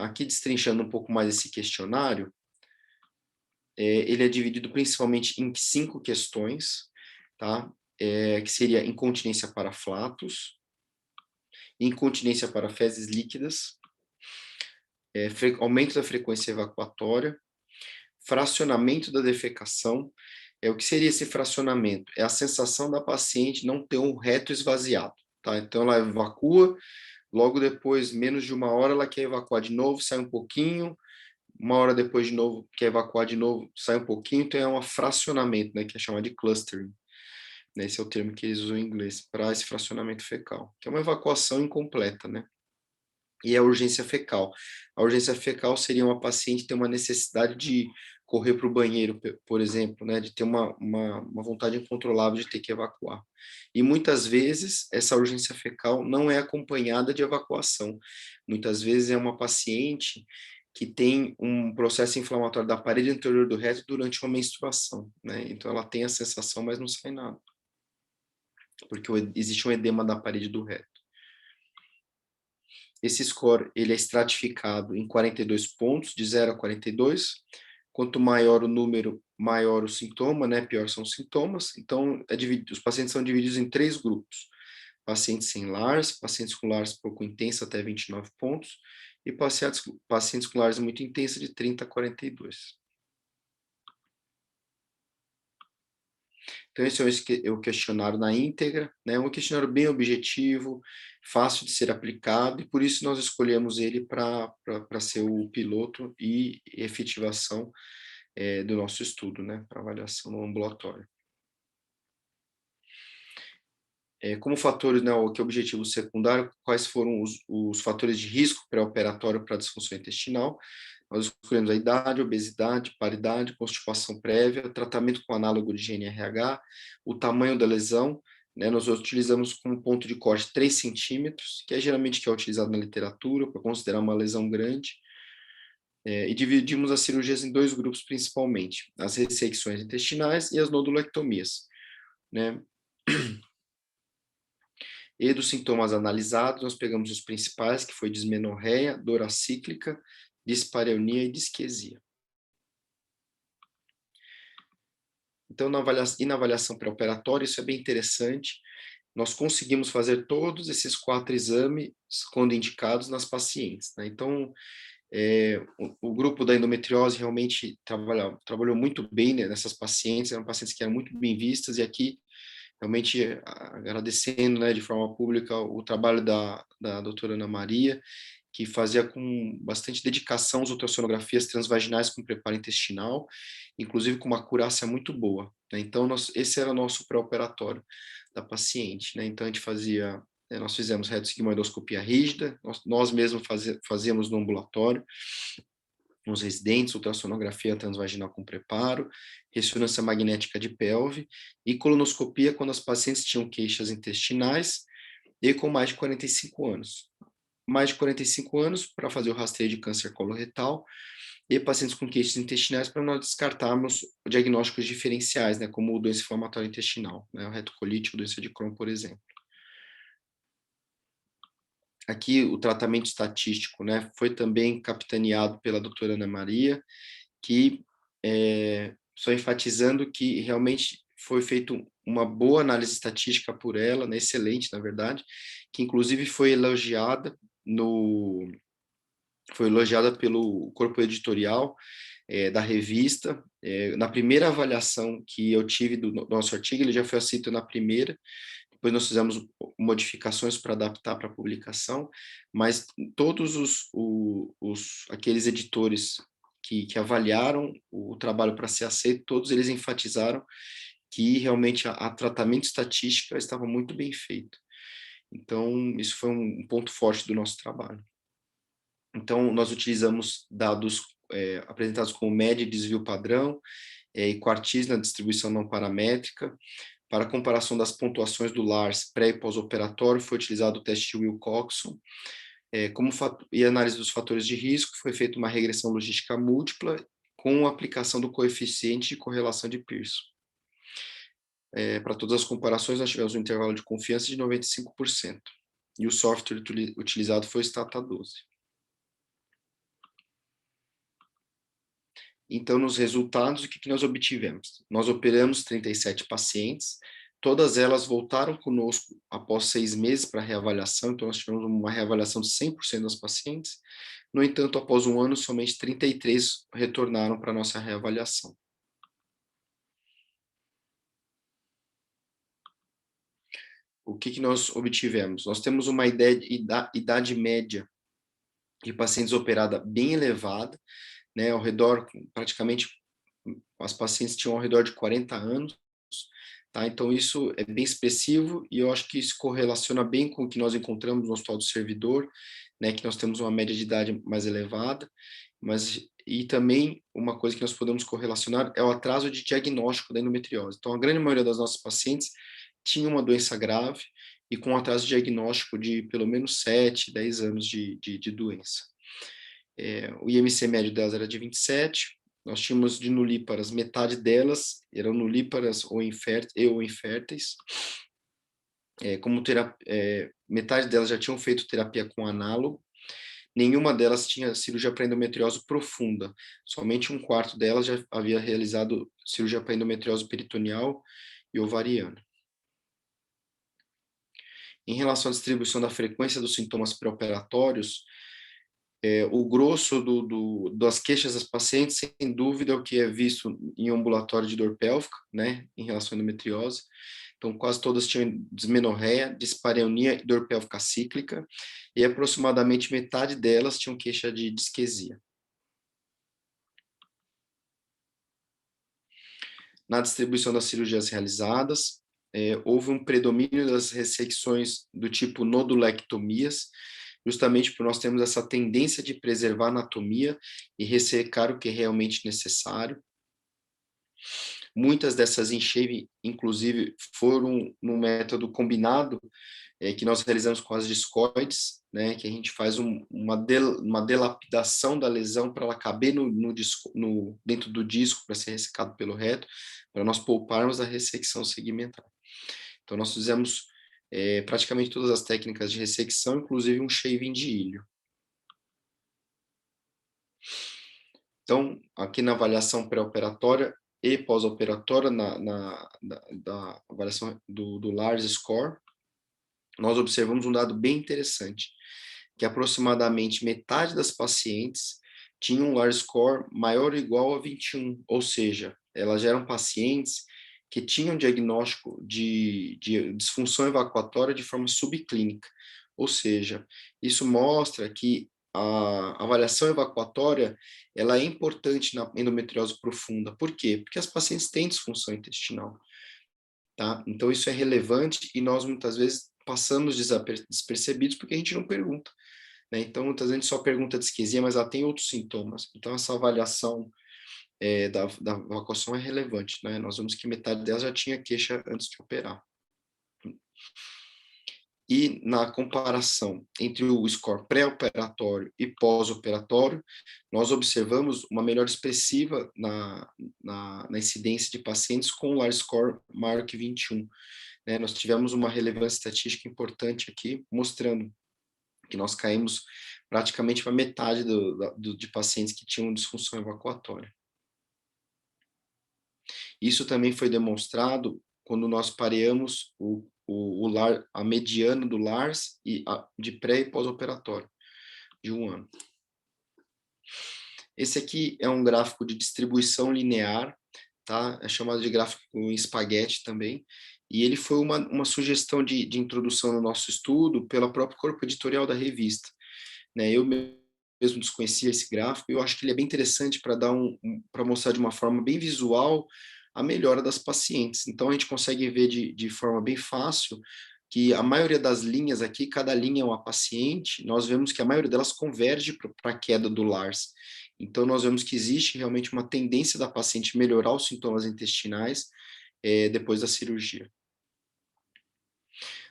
Aqui destrinchando um pouco mais esse questionário, ele é dividido principalmente em 5 questões, tá? Que seria incontinência para flatos, incontinência para fezes líquidas, aumento da frequência evacuatória, fracionamento da defecação. O que seria esse fracionamento? É a sensação da paciente não ter um reto esvaziado, tá? Então, ela evacua, logo depois, menos de 1 hora, ela quer evacuar de novo, sai um pouquinho, 1 hora depois de novo, quer evacuar de novo, sai um pouquinho, então é um fracionamento, né, que é chamado de clustering. Esse é o termo que eles usam em inglês, para esse fracionamento fecal, que é uma evacuação incompleta, né? E a urgência fecal. A urgência fecal seria uma paciente ter uma necessidade de correr para o banheiro, por exemplo, né, de ter uma vontade incontrolável de ter que evacuar. E muitas vezes essa urgência fecal não é acompanhada de evacuação. Muitas vezes é uma paciente que tem um processo inflamatório da parede anterior do reto durante uma menstruação, né? Então ela tem a sensação, mas não sai nada, porque existe um edema da parede do reto. Esse score ele é estratificado em 42 pontos, de 0 a 42. Quanto maior o número, maior o sintoma, né? Pior são os sintomas. Então, os pacientes são divididos em 3 grupos. Pacientes sem LARS, pacientes com LARS pouco intensa até 29 pontos, e pacientes com LARS muito intensa de 30 a 42. Então, esse é o questionário na íntegra, né? Um questionário bem objetivo, fácil de ser aplicado, e por isso nós escolhemos ele para ser o piloto e efetivação do nosso estudo, né? Para avaliação no ambulatório. Como fatores, né, que objetivo secundário, quais foram os fatores de risco pré-operatório para disfunção intestinal? Nós escolhemos a idade, obesidade, paridade, constipação prévia, tratamento com análogo de GNRH, o tamanho da lesão, né, nós utilizamos como ponto de corte 3 centímetros, que é geralmente que é utilizado na literatura para considerar uma lesão grande, e dividimos as cirurgias em 2 grupos principalmente, as ressecções intestinais e as nodulectomias, né? E dos sintomas analisados, nós pegamos os principais, que foi dismenorreia, dor acíclica, dispareunia e disquesia. Então, na avaliação pré-operatória, isso é bem interessante, nós conseguimos fazer todos esses 4 exames quando indicados nas pacientes, né? Então, o grupo da endometriose realmente trabalhou muito bem, né, nessas pacientes, eram pacientes que eram muito bem vistas, e aqui, realmente, agradecendo, né, de forma pública o trabalho da doutora Ana Maria, que fazia com bastante dedicação as ultrassonografias transvaginais com preparo intestinal, inclusive com uma acurácia muito boa, né? Então, esse era o nosso pré-operatório da paciente, né? Então, a gente fazia, nós fizemos retossigmoidoscopia rígida, nós mesmos fazíamos no ambulatório, nos residentes, ultrassonografia transvaginal com preparo, ressonância magnética de pelve e colonoscopia quando as pacientes tinham queixas intestinais e com mais de 45 anos. Mais de 45 anos para fazer o rastreio de câncer coloretal e pacientes com queixas intestinais para nós descartarmos diagnósticos diferenciais, né, como doença inflamatória intestinal, né, o retocolite, doença de Crohn, por exemplo. Aqui o tratamento estatístico, né, foi também capitaneado pela doutora Ana Maria, que só enfatizando que realmente foi feita uma boa análise estatística por ela, né, excelente, na verdade, que inclusive foi elogiada pelo corpo editorial da revista. Na primeira avaliação que eu tive do nosso artigo, ele já foi aceito na primeira, depois nós fizemos modificações para adaptar para a publicação, mas todos aqueles editores que avaliaram o trabalho para ser aceito, todos eles enfatizaram que realmente a tratamento estatística estava muito bem feito. Então, isso foi um ponto forte do nosso trabalho. Então, nós utilizamos dados apresentados como média e desvio padrão e quartis na distribuição não paramétrica. Para comparação das pontuações do LARS pré- e pós-operatório, foi utilizado o teste Wilcoxon. E análise dos fatores de risco, foi feita uma regressão logística múltipla com a aplicação do coeficiente de correlação de Pearson. Para todas as comparações, nós tivemos um intervalo de confiança de 95%. E o software utilizado foi o Stata12. Então, nos resultados, o que nós obtivemos? Nós operamos 37 pacientes, todas elas voltaram conosco após 6 meses para reavaliação, então nós tivemos uma reavaliação de 100% das pacientes. No entanto, após um ano, somente 33 retornaram para a nossa reavaliação. O que nós obtivemos? Nós temos uma idade média de pacientes operada bem elevada, né, ao redor, praticamente, as pacientes tinham ao redor de 40 anos, tá? Então, isso é bem expressivo e eu acho que isso correlaciona bem com o que nós encontramos no Hospital do Servidor, né, que nós temos uma média de idade mais elevada, e também uma coisa que nós podemos correlacionar é o atraso de diagnóstico da endometriose. Então, a grande maioria das nossas pacientes tinha uma doença grave e com atraso de diagnóstico de pelo menos 7, 10 anos de doença. O IMC médio delas era de 27, nós tínhamos de nulíparas, metade delas eram nulíparas ou inférteis, metade delas já tinham feito terapia com análogo, nenhuma delas tinha cirurgia para endometriose profunda, somente um quarto delas já havia realizado cirurgia para endometriose peritoneal e ovariana. Em relação à distribuição da frequência dos sintomas pré-operatórios, o grosso das queixas das pacientes, sem dúvida, é o que é visto em ambulatório de dor pélvica, né, em relação à endometriose. Então, quase todas tinham dismenorreia, dispareunia e dor pélvica cíclica, e aproximadamente metade delas tinham queixa de disquesia. Na distribuição das cirurgias realizadas, houve um predomínio das ressecções do tipo nodulectomias, justamente por nós termos essa tendência de preservar a anatomia e ressecar o que é realmente necessário. Muitas dessas enxergas, inclusive, foram no método combinado, que nós realizamos com as discoides, né, que a gente faz uma delapidação da lesão para ela caber dentro do disco para ser ressecado pelo reto, para nós pouparmos a ressecção segmentar. Então, nós fizemos praticamente todas as técnicas de ressecção, inclusive um shaving de ilho. Então, aqui na avaliação pré-operatória e pós-operatória, da avaliação do Large Score, nós observamos um dado bem interessante, que aproximadamente metade das pacientes tinham um LAR score maior ou igual a 21, ou seja, elas já eram pacientes que tinham diagnóstico de disfunção evacuatória de forma subclínica, ou seja, isso mostra que a avaliação evacuatória ela é importante na endometriose profunda. Por quê? Porque as pacientes têm disfunção intestinal, tá? Então isso é relevante e nós muitas vezes passamos despercebidos porque a gente não pergunta, né? Então muitas vezes a gente só pergunta de disquesia, mas ela tem outros sintomas. Então essa avaliação da evacuação é relevante, né? Nós vemos que metade dela já tinha queixa antes de operar. E na comparação entre o score pré-operatório e pós-operatório, nós observamos uma melhora expressiva na incidência de pacientes com LAR score maior que 21. Né? Nós tivemos uma relevância estatística importante aqui, mostrando que nós caímos praticamente para metade de pacientes que tinham disfunção evacuatória. Isso também foi demonstrado quando nós pareamos a mediana do LARS de pré e pós-operatório, de 1 ano. Esse aqui é um gráfico de distribuição linear, tá? É chamado de gráfico em espaguete também, e ele foi uma sugestão de introdução no nosso estudo pelo próprio corpo editorial da revista. Né? Eu mesmo desconhecia esse gráfico, e eu acho que ele é bem interessante para para mostrar de uma forma bem visual a melhora das pacientes. Então, a gente consegue ver de forma bem fácil que a maioria das linhas aqui, cada linha é uma paciente, nós vemos que a maioria delas converge para a queda do LARS. Então, nós vemos que existe realmente uma tendência da paciente melhorar os sintomas intestinais depois da cirurgia.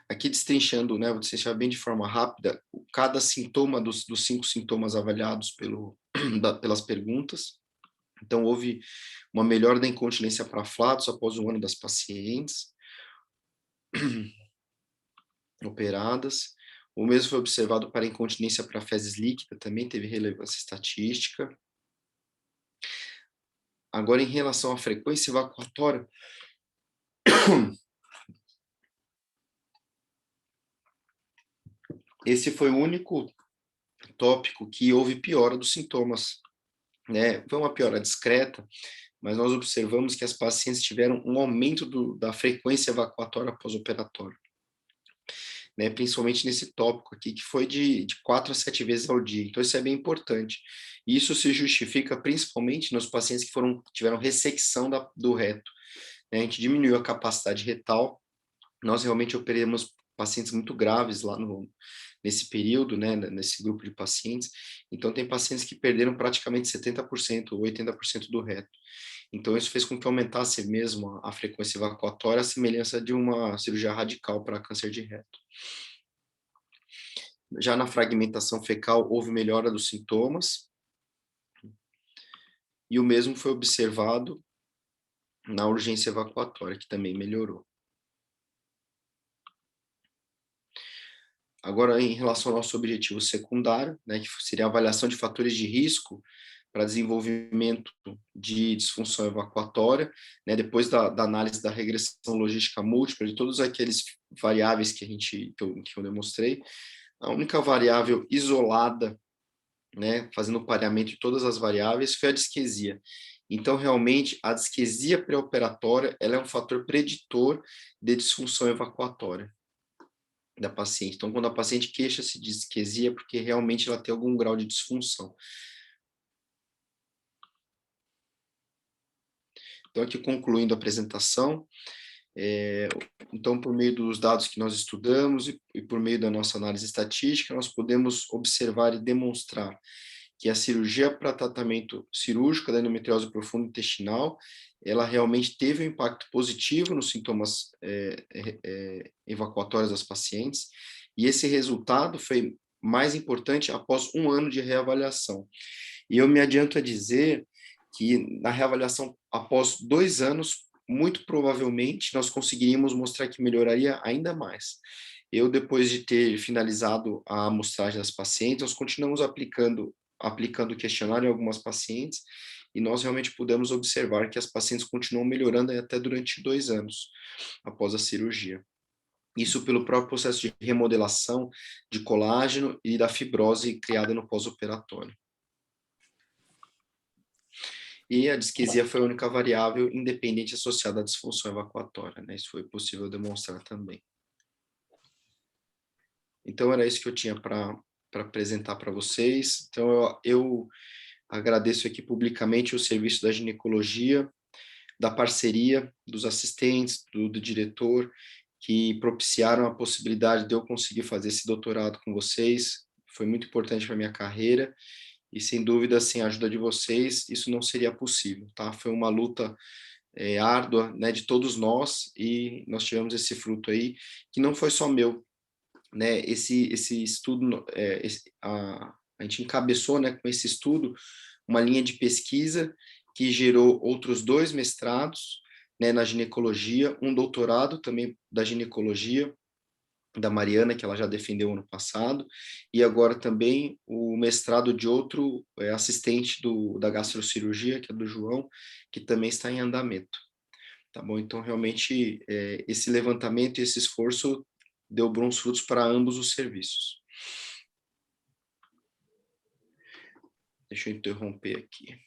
Aqui destrinchando, né, vou destrinchar bem de forma rápida, cada sintoma dos 5 sintomas avaliados pelas perguntas. Então, houve uma melhora da incontinência para flatos após 1 ano das pacientes operadas. O mesmo foi observado para incontinência para fezes líquida, também teve relevância estatística. Agora, em relação à frequência evacuatória, esse foi o único tópico que houve piora dos sintomas, né? Foi uma piora discreta, mas nós observamos que as pacientes tiveram um aumento da frequência evacuatória pós-operatória, né? Principalmente nesse tópico aqui, que foi de 4 a 7 vezes ao dia. Então, isso é bem importante. E isso se justifica principalmente nos pacientes que tiveram ressecção do reto, né? A gente diminuiu a capacidade retal, nós realmente operamos pacientes muito graves lá nesse período, né, nesse grupo de pacientes. Então, tem pacientes que perderam praticamente 70% ou 80% do reto. Então, isso fez com que aumentasse mesmo a frequência evacuatória, a semelhança de uma cirurgia radical para câncer de reto. Já na fragmentação fecal, houve melhora dos sintomas, e o mesmo foi observado na urgência evacuatória, que também melhorou. Agora, em relação ao nosso objetivo secundário, né, que seria a avaliação de fatores de risco para desenvolvimento de disfunção evacuatória, né, depois da análise da regressão logística múltipla, de todos aqueles variáveis que eu demonstrei, a única variável isolada, né, fazendo o pareamento de todas as variáveis, foi a disquesia. Então, realmente, a disquesia pré-operatória, ela é um fator preditor de disfunção evacuatória da paciente. Então, quando a paciente queixa-se de disquesia, é porque realmente ela tem algum grau de disfunção. Então, aqui concluindo a apresentação, então, por meio dos dados que nós estudamos e por meio da nossa análise estatística, nós podemos observar e demonstrar que a cirurgia para tratamento cirúrgico da endometriose profunda intestinal, ela realmente teve um impacto positivo nos sintomas evacuatórios das pacientes, e esse resultado foi mais importante após 1 ano de reavaliação. E eu me adianto a dizer que na reavaliação após 2 anos, muito provavelmente nós conseguiríamos mostrar que melhoraria ainda mais. Eu, depois de ter finalizado a amostragem das pacientes, nós continuamos aplicando o questionário em algumas pacientes, e nós realmente pudemos observar que as pacientes continuam melhorando até durante 2 anos após a cirurgia. Isso pelo próprio processo de remodelação de colágeno e da fibrose criada no pós-operatório. E a disquesia foi a única variável independente associada à disfunção evacuatória, né? Isso foi possível demonstrar também. Então, era isso que eu tinha para apresentar para vocês. Então, eu agradeço aqui publicamente o serviço da ginecologia, da parceria dos assistentes, do diretor, que propiciaram a possibilidade de eu conseguir fazer esse doutorado com vocês. Foi muito importante para a minha carreira e, sem dúvida, sem a ajuda de vocês, isso não seria possível, tá? Foi uma luta árdua, né, de todos nós, e nós tivemos esse fruto aí, que não foi só meu, né? Esse estudo, a gente encabeçou, né, com esse estudo, uma linha de pesquisa que gerou outros 2 mestrados, né, na ginecologia, um doutorado também da ginecologia, da Mariana, que ela já defendeu ano passado, e agora também o mestrado de outro assistente da gastrocirurgia, que é do João, que também está em andamento. Tá bom? Então, realmente, esse levantamento e esse esforço deu bons frutos para ambos os serviços. Deixa eu interromper aqui.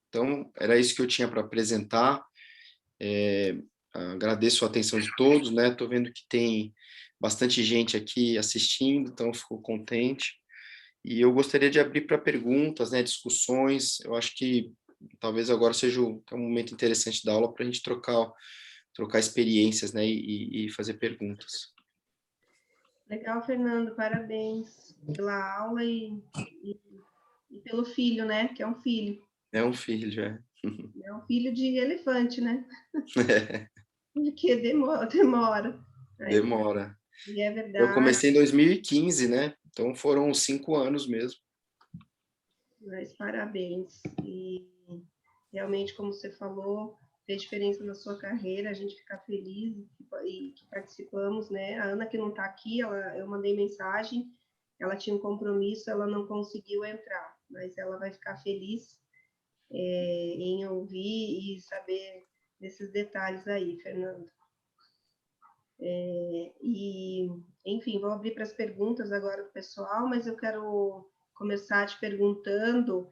Então, era isso que eu tinha para apresentar. Agradeço a atenção de todos, né? Estou vendo que tem bastante gente aqui assistindo, então fico contente. E eu gostaria de abrir para perguntas, né, discussões. Eu acho que talvez agora seja um momento interessante da aula para a gente trocar experiências, né, e fazer perguntas. Legal, Fernando, parabéns pela aula e pelo filho, né? Que é um filho. É um filho, é. É um filho de elefante, né? Porque demora. Demora. E é Eu verdade. comecei em 2015, né? Então foram 5 anos mesmo. Mas parabéns. E realmente, como você falou, fez diferença na sua carreira, a gente fica feliz e que participamos, né? A Ana, que não está aqui, eu mandei mensagem, ela tinha um compromisso, ela não conseguiu entrar, mas ela vai ficar feliz em ouvir e saber desses detalhes aí, Fernando. Enfim, vou abrir para as perguntas agora do pessoal, mas eu quero começar te perguntando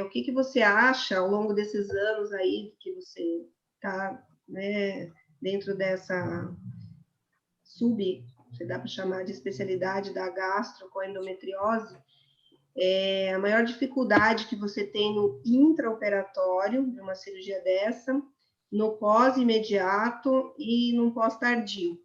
o que você acha ao longo desses anos aí que você está, né, dentro dessa se dá para chamar de especialidade da gastro com endometriose, a maior dificuldade que você tem no intraoperatório de uma cirurgia dessa, no pós-imediato e no pós-tardio.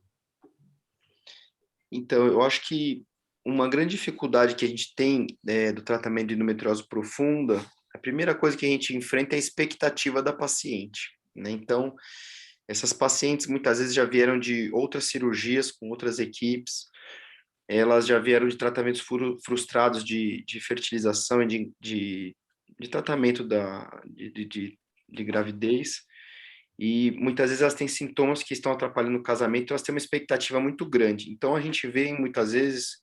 Então, eu acho que uma grande dificuldade que a gente tem do tratamento de endometriose profunda, a primeira coisa que a gente enfrenta é a expectativa da paciente, né? Então, essas pacientes muitas vezes já vieram de outras cirurgias com outras equipes, elas já vieram de tratamentos frustrados de fertilização e de tratamento de gravidez, e muitas vezes elas têm sintomas que estão atrapalhando o casamento, então elas têm uma expectativa muito grande. Então a gente vê muitas vezes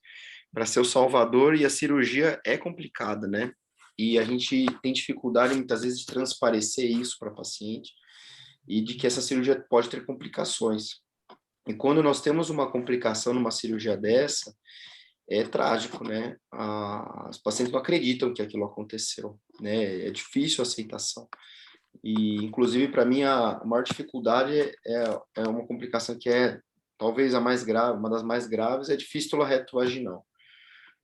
para ser o salvador, e a cirurgia é complicada, né? E a gente tem dificuldade muitas vezes de transparecer isso para a paciente e de que essa cirurgia pode ter complicações. E quando nós temos uma complicação numa cirurgia dessa, é trágico, né? As pacientes não acreditam que aquilo aconteceu, né? É difícil a aceitação. E, inclusive, para mim, a maior dificuldade é uma complicação que é talvez a mais grave, uma das mais graves, é de fístula reto-vaginal.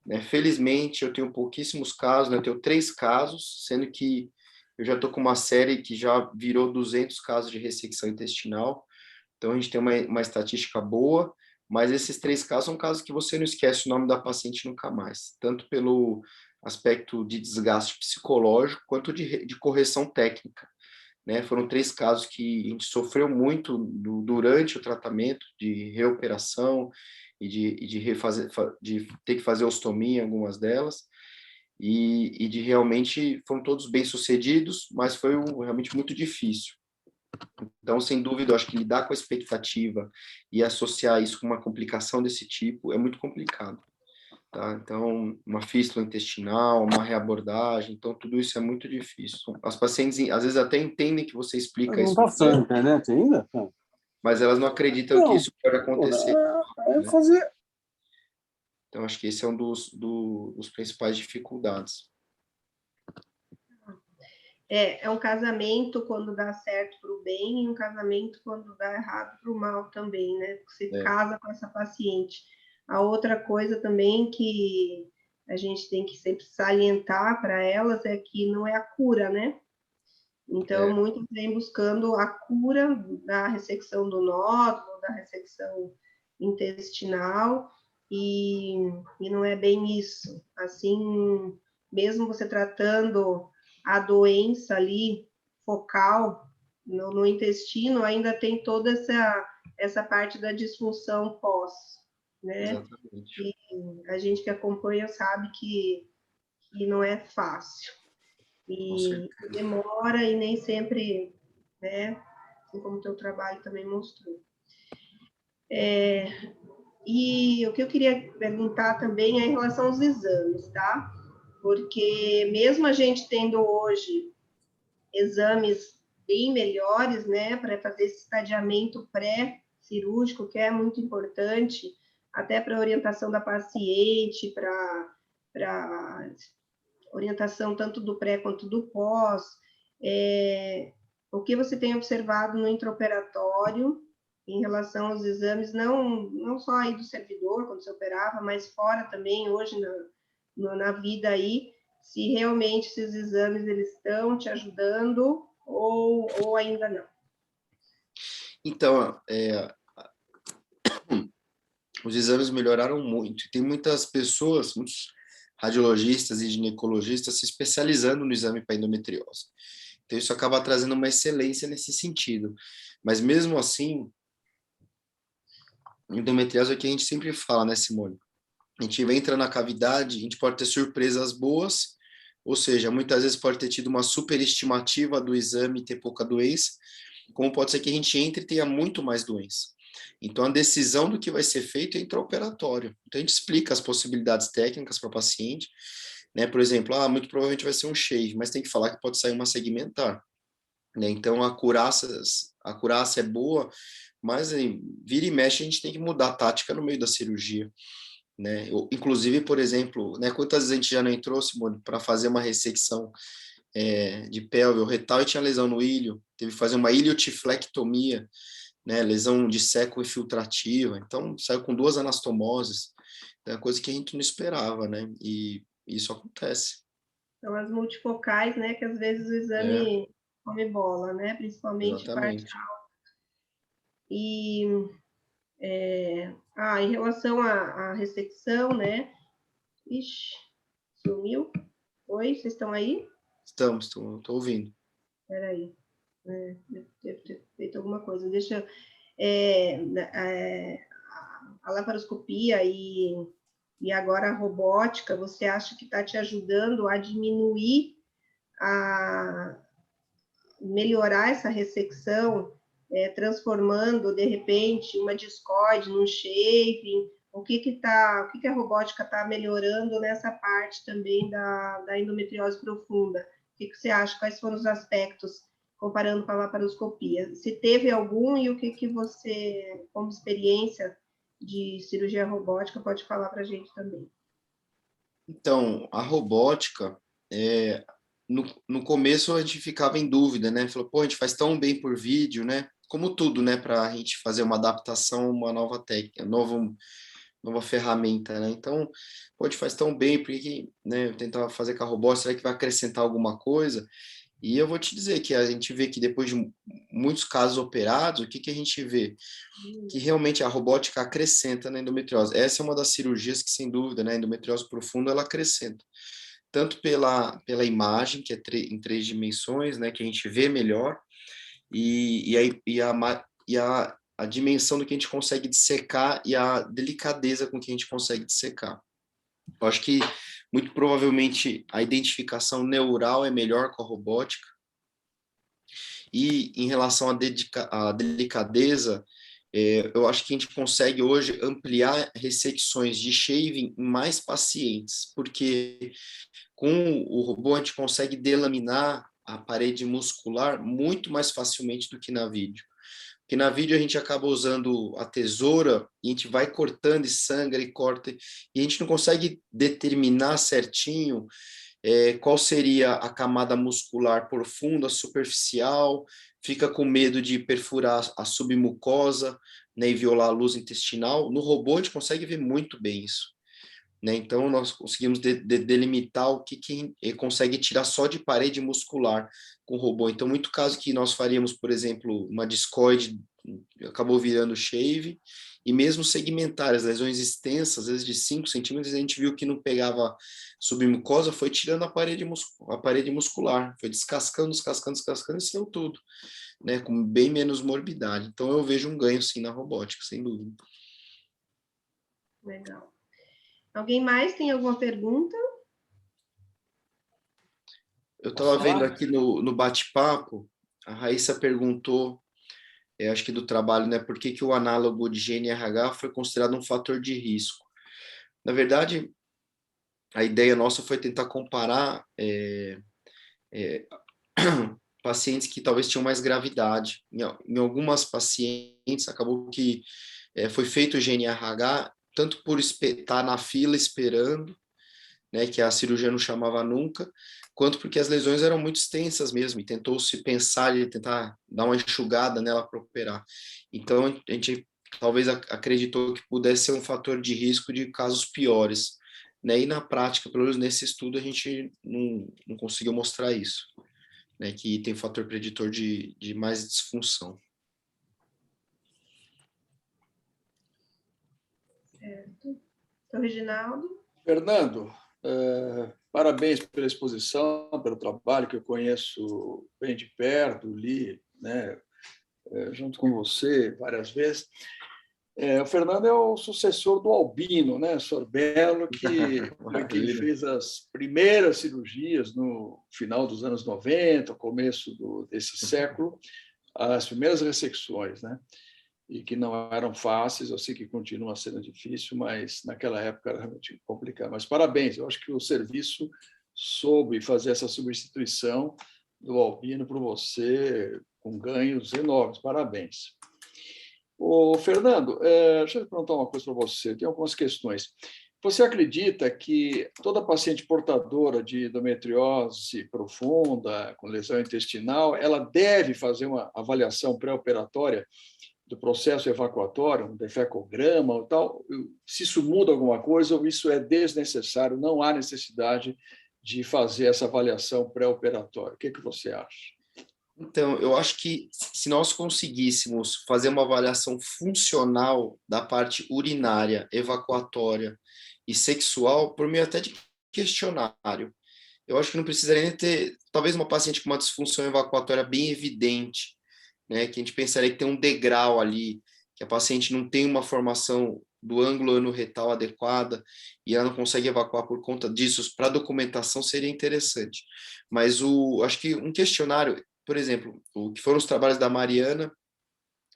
Né? Felizmente, eu tenho pouquíssimos casos, né? Eu tenho 3 casos, sendo que eu já estou com uma série que já virou 200 casos de ressecção intestinal. Então, a gente tem uma estatística boa, mas esses 3 casos são casos que você não esquece o nome da paciente nunca mais, tanto pelo aspecto de desgaste psicológico, quanto de correção técnica. Né? Foram 3 casos que a gente sofreu muito durante o tratamento de reoperação e de ter que fazer ostomia em algumas delas, e de realmente foram todos bem sucedidos, mas foi realmente muito difícil. Então, sem dúvida, eu acho que lidar com a expectativa e associar isso com uma complicação desse tipo é muito complicado. Tá? Então, uma fístula intestinal, uma reabordagem, então tudo isso é muito difícil. As pacientes, às vezes, até entendem que você explica Não isso. está funcionando a internet ainda? mas elas não acreditam que Não, isso pode acontecer, né? fazer. Então, acho que esse é um dos principais dificuldades. É um casamento quando dá certo para o bem e um casamento quando dá errado para o mal também, né? Você casa com essa paciente. A outra coisa também que a gente tem que sempre salientar para elas é que não é a cura, né? Então, muitos vêm buscando a cura da ressecção do nódulo, da ressecção intestinal, e não é bem isso. Assim, mesmo você tratando a doença ali, focal, no intestino, ainda tem toda essa parte da disfunção pós, né? Exatamente. E a gente que acompanha sabe que não é fácil. E demora e nem sempre, né? Assim como o teu trabalho também mostrou. E o que eu queria perguntar também é em relação aos exames, tá? Porque mesmo a gente tendo hoje exames bem melhores, né, para fazer esse estadiamento pré-cirúrgico, que é muito importante, até para a orientação da paciente, para orientação tanto do pré quanto do pós, o que você tem observado no intraoperatório em relação aos exames, não só aí do servidor, quando você operava, mas fora também, hoje na vida aí, se realmente esses exames eles estão te ajudando ou ainda não. Então, os exames melhoraram muito. Tem muitas pessoas, muitos radiologistas e ginecologistas se especializando no exame para endometriose. Então, isso acaba trazendo uma excelência nesse sentido. Mas, mesmo assim, endometriose é o que a gente sempre fala, né, Simone? A gente entra na cavidade, a gente pode ter surpresas boas, ou seja, muitas vezes pode ter tido uma superestimativa do exame e ter pouca doença, como pode ser que a gente entre e tenha muito mais doença. Então, a decisão do que vai ser feito é intraoperatório. Então, a gente explica as possibilidades técnicas para o paciente, né? Por exemplo, muito provavelmente vai ser um shave, mas tem que falar que pode sair uma segmentar, né? Então, a curácia é boa, mas vira e mexe a gente tem que mudar a tática no meio da cirurgia, né? Inclusive, por exemplo, né, quantas vezes a gente já não entrou, Simone, para fazer uma ressecção de pelve ou retal e tinha lesão no ilho, teve que fazer uma iliotiflectomia, né, lesão de seco infiltrativa, então saiu com 2 anastomoses, é coisa que a gente não esperava, né, e isso acontece. São as multifocais, né, que às vezes o exame come bola, né, principalmente Exatamente. parcial. E em relação à ressecção, né, ixi, sumiu. Oi, vocês estão aí? Estou ouvindo. Espera aí, deve ter feito alguma coisa. Deixa a laparoscopia e agora a robótica, você acha que está te ajudando a diminuir, a melhorar essa ressecção, transformando, de repente, uma discoide num shaving? O que a robótica está melhorando nessa parte também da endometriose profunda? O que você acha? Quais foram os aspectos comparando com a laparoscopia? Se teve algum e o que você, como experiência de cirurgia robótica, pode falar para a gente também? Então, a robótica, no começo a gente ficava em dúvida, né? Falou, pô, a gente faz tão bem por vídeo, né? Como tudo, né? Para a gente fazer uma adaptação, uma nova técnica, nova ferramenta, né? Então, pô, a gente faz tão bem, por que, né? Eu tentava fazer com a robótica, será que vai acrescentar alguma coisa? E eu vou te dizer que a gente vê que depois de muitos casos operados, o que a gente vê? Que realmente a robótica acrescenta na endometriose. Essa é uma das cirurgias que, sem dúvida, né, a endometriose profunda, ela acrescenta. Tanto pela imagem, que é em 3 dimensões, né, que a gente vê melhor, a dimensão do que a gente consegue dissecar e a delicadeza com que a gente consegue dissecar. Eu acho que, muito provavelmente, a identificação neural é melhor com a robótica. E, em relação à delicadeza, eu acho que a gente consegue hoje ampliar ressecções de shaving em mais pacientes, porque com o robô a gente consegue delaminar a parede muscular muito mais facilmente do que na vídeo. que na vídeo a gente acaba usando a tesoura e a gente vai cortando e sangra e corta, e a gente não consegue determinar certinho qual seria a camada muscular profunda, superficial, fica com medo de perfurar a submucosa, né, e violar a luz intestinal. No robô a gente consegue ver muito bem isso. Né? Então, nós conseguimos delimitar o que consegue tirar só de parede muscular com o robô. Então, muito caso que nós faríamos, por exemplo, uma discoide, acabou virando shave, e mesmo segmentar as lesões extensas, às vezes de 5 centímetros, a gente viu que não pegava submucosa, foi tirando a parede muscular, foi descascando, descascando, descascando, e saiu tudo, né? Com bem menos morbidade. Então, eu vejo um ganho, sim, na robótica, sem dúvida. Legal. Alguém mais tem alguma pergunta? Eu estava vendo aqui no bate-papo, a Raíssa perguntou, acho que do trabalho, né, por que o análogo de GNRH foi considerado um fator de risco. Na verdade, a ideia nossa foi tentar comparar pacientes que talvez tinham mais gravidade. Em algumas pacientes, acabou que foi feito o GNRH, tanto por estar na fila esperando, né, que a cirurgia não chamava nunca, quanto porque as lesões eram muito extensas mesmo, e tentou-se pensar e tentar dar uma enxugada nela para operar. Então, a gente talvez acreditou que pudesse ser um fator de risco de casos piores, né, e na prática, pelo menos nesse estudo, a gente não conseguiu mostrar isso, né, que tem fator preditor de mais disfunção. Certo. Então, Reginaldo? Fernando, parabéns pela exposição, pelo trabalho que eu conheço bem de perto, li, né, junto com você várias vezes. O Fernando é o sucessor do Albino, né, Sorbello, que foi quem fez as primeiras cirurgias no final dos anos 90, começo desse século, as primeiras ressecções, né? E que não eram fáceis, eu sei que continua sendo difícil, mas naquela época era realmente complicado. Mas parabéns, eu acho que o serviço soube fazer essa substituição do albino para você com ganhos enormes, parabéns. Ô, Fernando, deixa eu perguntar uma coisa para você, tem algumas questões. Você acredita que toda paciente portadora de endometriose profunda, com lesão intestinal, ela deve fazer uma avaliação pré-operatória do processo evacuatório, um defecograma ou tal, se isso muda alguma coisa ou isso é desnecessário, não há necessidade de fazer essa avaliação pré-operatória. O que você acha? Então, eu acho que se nós conseguíssemos fazer uma avaliação funcional da parte urinária, evacuatória e sexual, por meio até de questionário, eu acho que não precisaria nem ter, talvez uma paciente com uma disfunção evacuatória bem evidente, né, que a gente pensaria que tem um degrau ali, que a paciente não tem uma formação do ângulo anorretal adequada e ela não consegue evacuar por conta disso, para documentação seria interessante. Mas acho que um questionário, por exemplo, o que foram os trabalhos da Mariana,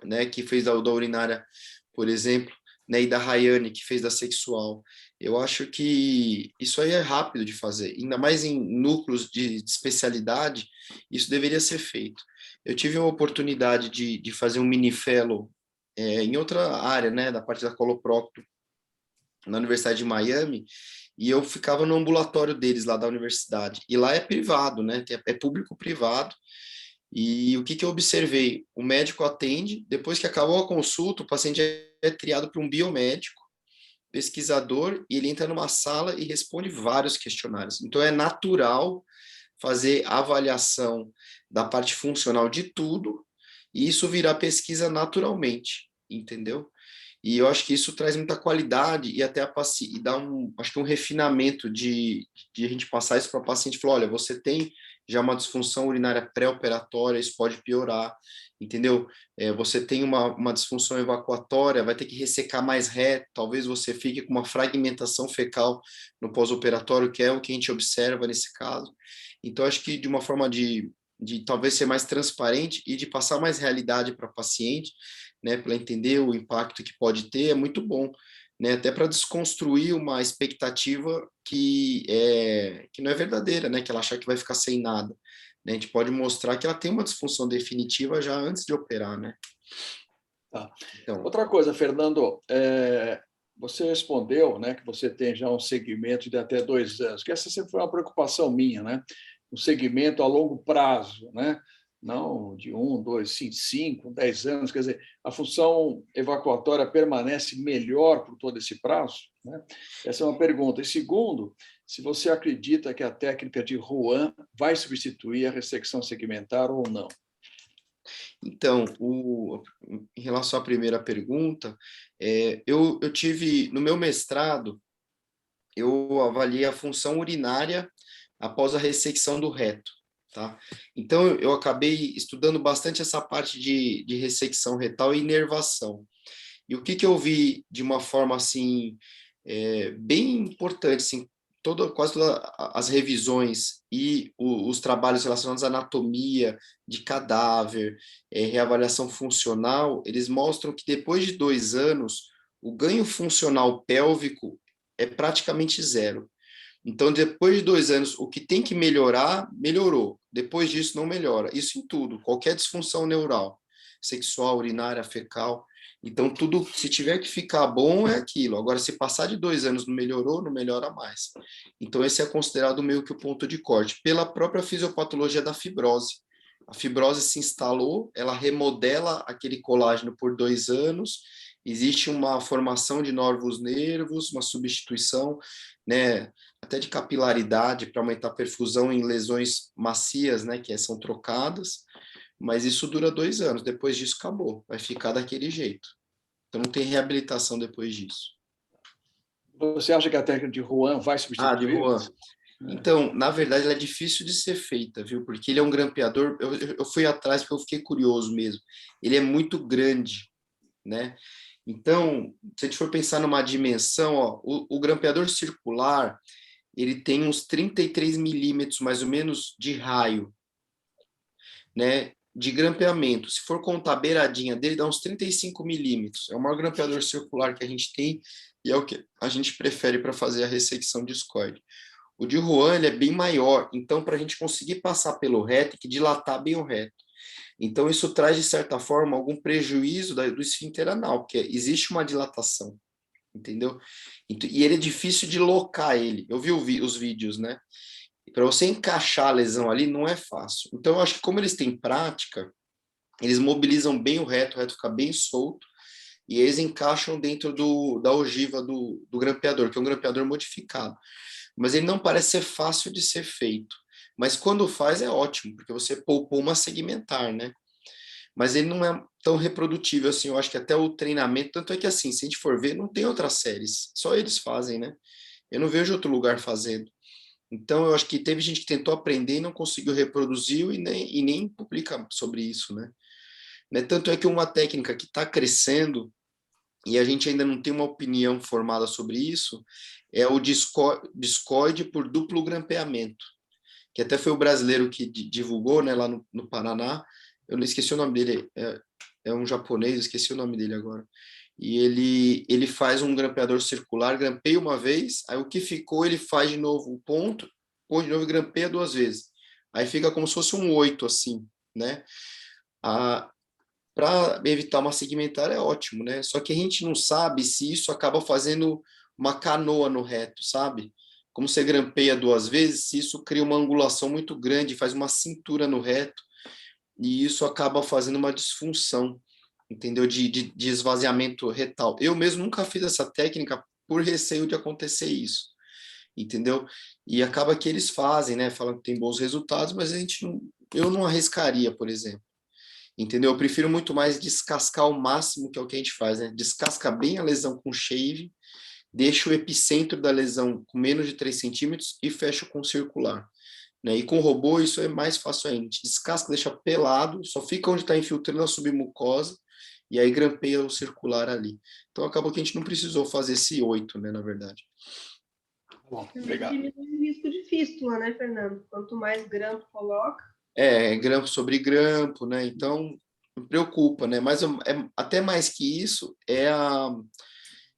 né, que fez da urinária, por exemplo, né, e da Rayane, que fez da sexual. Eu acho que isso aí é rápido de fazer, ainda mais em núcleos de especialidade, isso deveria ser feito. Eu tive uma oportunidade de fazer um mini fellow em outra área, né, da parte da coloprocto, na Universidade de Miami, e eu ficava no ambulatório deles lá da universidade. E lá é privado, né, é público-privado. E o que eu observei? O médico atende, depois que acabou a consulta, o paciente é triado para um biomédico, pesquisador, e ele entra numa sala e responde vários questionários. Então, é natural fazer avaliação da parte funcional de tudo, e isso virar pesquisa naturalmente, entendeu? E eu acho que isso traz muita qualidade e até e dá acho que um refinamento de a gente passar isso para o paciente e falar, olha, você tem já uma disfunção urinária pré-operatória, isso pode piorar, entendeu? Você tem uma disfunção evacuatória, vai ter que ressecar mais reto, talvez você fique com uma fragmentação fecal no pós-operatório, que é o que a gente observa nesse caso. Então, acho que de uma forma de talvez ser mais transparente e de passar mais realidade para o paciente, né, para entender o impacto que pode ter, é muito bom, né, até para desconstruir uma expectativa que não é verdadeira, né, que ela achar que vai ficar sem nada, né? A gente pode mostrar que ela tem uma disfunção definitiva já antes de operar, né? Tá. Então, Outra coisa, Fernando, você respondeu, né, que você tem já um segmento de até 2 anos, que essa sempre foi uma preocupação minha, né? Um segmento a longo prazo, né? Não de 1, 2, 5, 10 anos, quer dizer, a função evacuatória permanece melhor por todo esse prazo, né? Essa é uma pergunta. E segundo, se você acredita que a técnica de Rouen vai substituir a ressecção segmentar ou não? então, em relação à primeira pergunta, eu tive, no meu mestrado, eu avaliei a função urinária após a ressecção do reto, tá? Então, eu acabei estudando bastante essa parte de ressecção retal e inervação. E o que eu vi de uma forma, assim, bem importante, assim, quase todas as revisões e os trabalhos relacionados à anatomia de cadáver, reavaliação funcional, eles mostram que depois de 2 anos, o ganho funcional pélvico é praticamente zero. Então, depois de 2 anos, o que tem que melhorar, melhorou. Depois disso, não melhora. Isso em tudo, qualquer disfunção neural, sexual, urinária, fecal. Então, tudo, se tiver que ficar bom, é aquilo. Agora, se passar de 2 anos não melhorou, não melhora mais. Então, esse é considerado meio que o ponto de corte, pela própria fisiopatologia da fibrose. A fibrose se instalou, ela remodela aquele colágeno por 2 anos, existe uma formação de novos nervos, uma substituição, né, até de capilaridade para aumentar a perfusão em lesões macias, né, que são trocadas, mas isso dura 2 anos, depois disso acabou, vai ficar daquele jeito. Então não tem reabilitação depois disso. Você acha que a técnica de Rouen vai De substituir? Rouen. Então, na verdade, ela é difícil de ser feita, viu? Porque ele é um grampeador, eu fui atrás porque eu fiquei curioso mesmo. Ele é muito grande, né? Então, se a gente for pensar numa dimensão, ó, o grampeador circular, ele tem uns 33 milímetros, mais ou menos, de raio, né, de grampeamento. Se for contar a beiradinha dele, dá uns 35 milímetros. É o maior grampeador circular que a gente tem e é o que a gente prefere para fazer a ressecção discoide. O de Rouen, ele é bem maior, então para a gente conseguir passar pelo reto, tem que dilatar bem o reto. Então isso traz, de certa forma, algum prejuízo do esfíncter anal, porque existe uma dilatação, entendeu? E ele é difícil de locar ele. Eu vi os vídeos, né? Para você encaixar a lesão ali não é fácil. Então, eu acho que como eles têm prática, eles mobilizam bem o reto fica bem solto, e eles encaixam dentro da ogiva do grampeador, que é um grampeador modificado. Mas ele não parece ser fácil de ser feito. Mas quando faz é ótimo, porque você poupou uma segmentar, né? Mas ele não é tão reprodutível assim, eu acho que até o treinamento, tanto é que assim, se a gente for ver, não tem outras séries, só eles fazem, né? Eu não vejo outro lugar fazendo. Então, eu acho que teve gente que tentou aprender e não conseguiu reproduzir e nem publica sobre isso, né? Tanto é que uma técnica que está crescendo, e a gente ainda não tem uma opinião formada sobre isso, é o discoide por duplo grampeamento, que até foi o brasileiro que divulgou, né, lá no Paraná. Eu não esqueci o nome dele, é um japonês, esqueci o nome dele agora. E ele faz um grampeador circular, grampeia uma vez, aí o que ficou ele faz de novo o ponto, põe de novo e grampeia 2 vezes. Aí fica como se fosse um 8, assim, né? Para evitar uma segmentar é ótimo, né? Só que a gente não sabe se isso acaba fazendo uma canoa no reto, sabe? Como você grampeia 2 vezes, se isso cria uma angulação muito grande, faz uma cintura no reto, e isso acaba fazendo uma disfunção, entendeu? De esvaziamento retal. Eu mesmo nunca fiz essa técnica por receio de acontecer isso, entendeu? E acaba que eles fazem, né? Falam que tem bons resultados, mas eu não arriscaria, por exemplo. Entendeu? Eu prefiro muito mais descascar ao máximo, que é o que a gente faz, né? Descasca bem a lesão com shave, deixa o epicentro da lesão com menos de 3 centímetros e fecha com circular. Né? E com robô isso é mais fácil ainda. A gente descasca, deixa pelado, só fica onde está infiltrando a submucosa e aí grampeia o circular ali. Então acabou que a gente não precisou fazer esse 8, né, na verdade. Bom, obrigado. Diminui o risco de fístula, né, Fernando? Quanto mais grampo coloca. Grampo sobre grampo, né? Então preocupa, né? Mas até mais que isso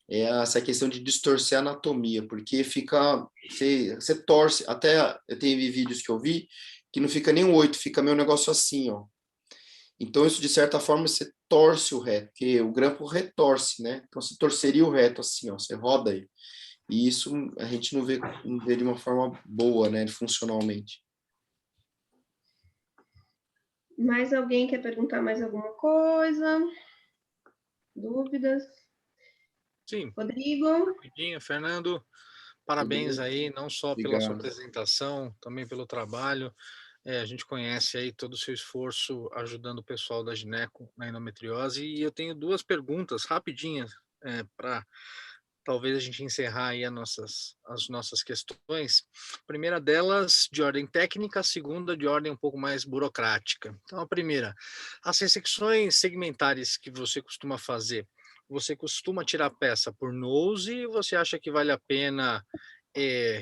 essa questão de distorcer a anatomia, porque você torce, até eu tenho vídeos que eu vi, que não fica nem um 8, fica meio negócio assim, ó. Então, isso, de certa forma, você torce o reto, porque o grampo retorce, né? Então, você torceria o reto assim, ó, você roda ele. E isso a gente não vê de uma forma boa, né, funcionalmente. Mais alguém quer perguntar mais alguma coisa? Dúvidas? Sim. Rodrigo? Rapidinho, Fernando, parabéns aí, não só pela sua Obrigado. apresentação, também pelo trabalho. A gente conhece aí todo o seu esforço ajudando o pessoal da Gineco na endometriose, e eu tenho duas perguntas rapidinhas para talvez a gente encerrar aí as nossas questões. A primeira delas de ordem técnica, a segunda de ordem um pouco mais burocrática. Então, a primeira, as ressecções segmentares que você costuma fazer, você costuma tirar peça por nose, ou você acha que vale a pena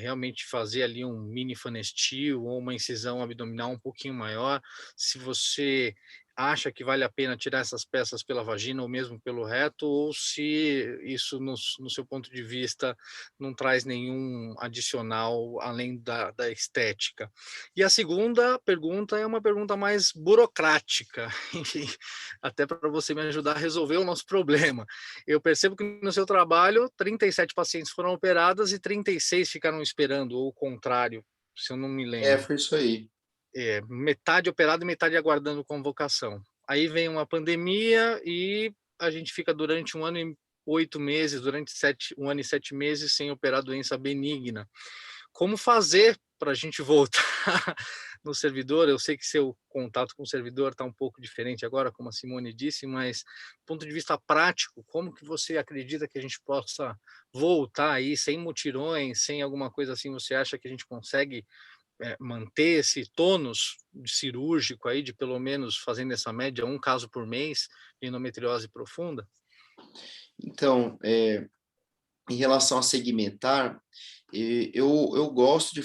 realmente fazer ali um mini fanestio ou uma incisão abdominal um pouquinho maior? Se você acha que vale a pena tirar essas peças pela vagina ou mesmo pelo reto, ou se isso, no seu ponto de vista, não traz nenhum adicional além da estética. E a segunda pergunta é uma pergunta mais burocrática, até para você me ajudar a resolver o nosso problema. Eu percebo que no seu trabalho, 37 pacientes foram operadas e 36 ficaram esperando, ou o contrário, se eu não me lembro. Foi isso aí. Metade operado e metade aguardando convocação. Aí vem uma pandemia e a gente fica durante 1 ano e 8 meses, durante 1 ano e 7 meses sem operar doença benigna. Como fazer para a gente voltar no servidor? Eu sei que seu contato com o servidor está um pouco diferente agora, como a Simone disse, mas do ponto de vista prático, como que você acredita que a gente possa voltar aí sem mutirões, sem alguma coisa assim? Você acha que a gente consegue manter esse tônus cirúrgico aí de pelo menos fazendo essa média, um caso por mês de endometriose profunda? Então, em relação a segmentar, eu gosto de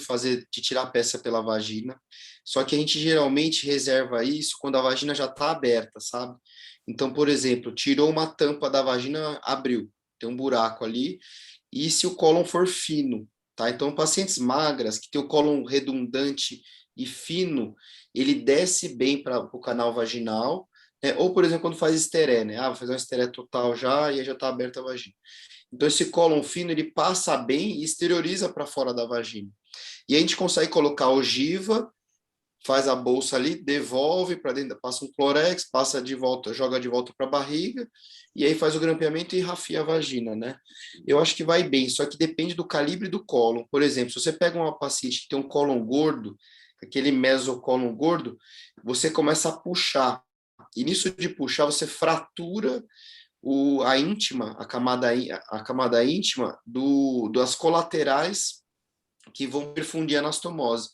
tirar a peça pela vagina, só que a gente geralmente reserva isso quando a vagina já está aberta, sabe? Então, por exemplo, tirou uma tampa da vagina, abriu, tem um buraco ali, e se o cólon for fino, tá? Então, pacientes magras, que tem o cólon redundante e fino, ele desce bem para o canal vaginal, né? Ou, por exemplo, quando faz esteré, né? Vou fazer uma esteré total já, e aí já está aberta a vagina. Então, esse cólon fino, ele passa bem e exterioriza para fora da vagina. E a gente consegue colocar ogiva, faz a bolsa ali, devolve para dentro, passa um clorex, passa de volta, joga de volta para a barriga, e aí faz o grampeamento e rafia a vagina, né? Eu acho que vai bem, só que depende do calibre do cólon. Por exemplo, se você pega uma paciente que tem um cólon gordo, aquele mesocólon gordo, você começa a puxar. E nisso de puxar, você fratura a camada íntima das colaterais que vão perfundir a anastomose.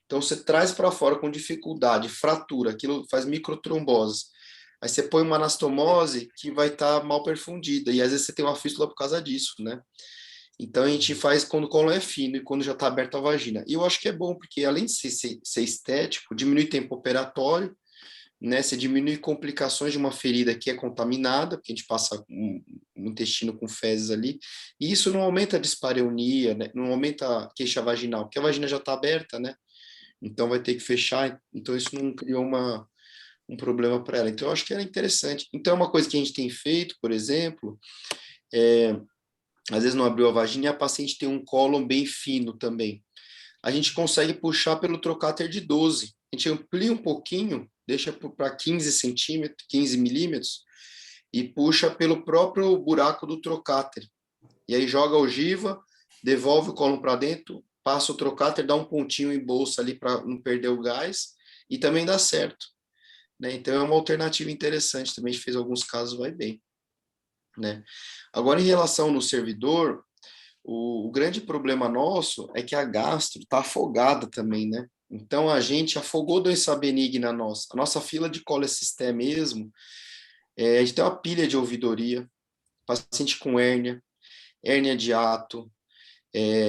Então, você traz para fora com dificuldade, fratura, aquilo faz microtrombose. Aí você põe uma anastomose que vai estar mal perfundida, e às vezes você tem uma fístula por causa disso, né? Então, a gente faz quando o colo é fino e quando já está aberta a vagina. E eu acho que é bom, porque além de ser estético, diminui tempo operatório, né? Você diminui complicações de uma ferida que é contaminada, porque a gente passa um intestino com fezes ali, e isso não aumenta a dispareunia, né? Não aumenta a queixa vaginal, porque a vagina já está aberta, né? Então vai ter que fechar, então isso não criou um problema para ela. Então eu acho que era interessante. Então é uma coisa que a gente tem feito, por exemplo, às vezes não abriu a vagina e a paciente tem um cólon bem fino também. A gente consegue puxar pelo trocáter de 12. A gente amplia um pouquinho, deixa para 15 centímetros, 15 milímetros, e puxa pelo próprio buraco do trocáter. E aí joga a ogiva, devolve o cólon para dentro, passa o trocáter, dá um pontinho em bolsa ali para não perder o gás, e também dá certo, né? Então é uma alternativa interessante, também a gente fez alguns casos, vai bem, né? Agora, em relação no servidor, o grande problema nosso é que a gastro está afogada também, né? Então, a gente afogou doença benigna nossa. A nossa fila de colecistema mesmo, a gente tem uma pilha de ouvidoria, paciente com hérnia de ato,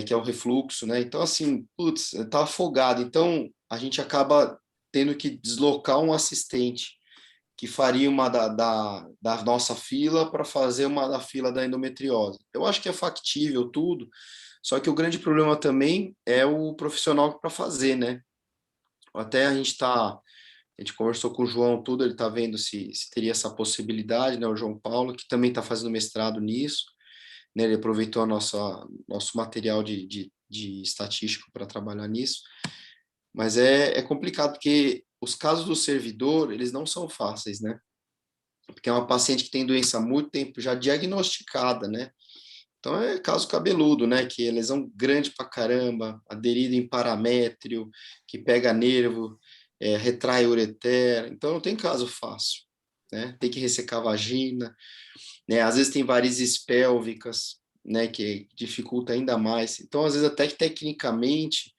que é o refluxo, né? Então, assim, putz, tá afogado. Então, a gente acaba tendo que deslocar um assistente que faria uma da nossa fila para fazer uma da fila da endometriose. Eu acho que é factível tudo, só que o grande problema também é o profissional para fazer, né? Até a gente conversou com o João, tudo, ele está vendo se teria essa possibilidade, né? O João Paulo, que também está fazendo mestrado nisso, né? Ele aproveitou nosso material de estatístico para trabalhar nisso, mas é complicado, porque os casos do servidor, eles não são fáceis, né? Porque é uma paciente que tem doença há muito tempo já diagnosticada, né? Então é caso cabeludo, né? Que é lesão grande pra caramba, aderida em paramétrio, que pega nervo, retrai ureter. Então não tem caso fácil, né? Tem que ressecar a vagina, né? Às vezes tem varizes pélvicas, né? Que dificulta ainda mais. Então às vezes até que tecnicamente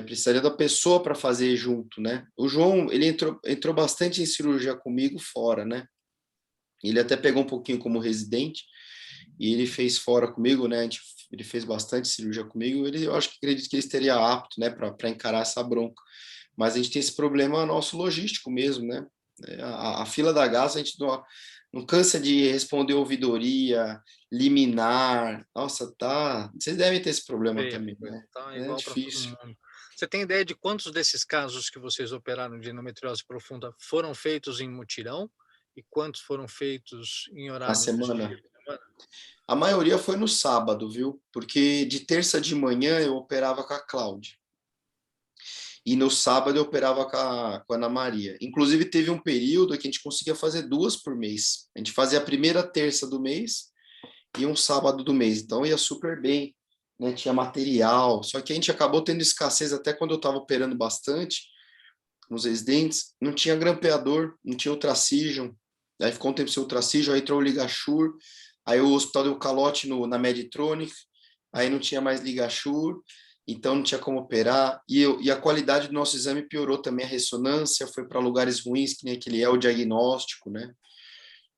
precisaria da pessoa para fazer junto, né? O João, ele entrou bastante em cirurgia comigo fora, né? Ele até pegou um pouquinho como residente, e ele fez fora comigo, né? Ele fez bastante cirurgia comigo. Eu acredito que ele estaria apto, né, para encarar essa bronca. Mas a gente tem esse problema nosso logístico mesmo, né? A fila da gás, a gente não cansa de responder ouvidoria, liminar. Nossa, tá. Vocês devem ter esse problema também, né? Tá É igual para todo difícil. mundo. Você tem ideia de quantos desses casos que vocês operaram de endometriose profunda foram feitos em mutirão e quantos foram feitos em Na horários de semana. A maioria foi no sábado, viu? Porque de terça de manhã eu operava com a Cláudia. E no sábado eu operava com a Ana Maria. Inclusive, teve um período que a gente conseguia fazer 2 por mês. A gente fazia a primeira terça do mês e um sábado do mês. Então, ia super bem, né? Tinha material. Só que a gente acabou tendo escassez até quando eu estava operando bastante, nos residentes. Não tinha grampeador, não tinha ultracígio. Aí ficou um tempo sem ultracígio, aí entrou o Ligashur. Aí o hospital deu calote na Meditronic. Aí não tinha mais Ligashur, então não tinha como operar, e a qualidade do nosso exame piorou também, a ressonância foi para lugares ruins, que nem aquele o diagnóstico, né?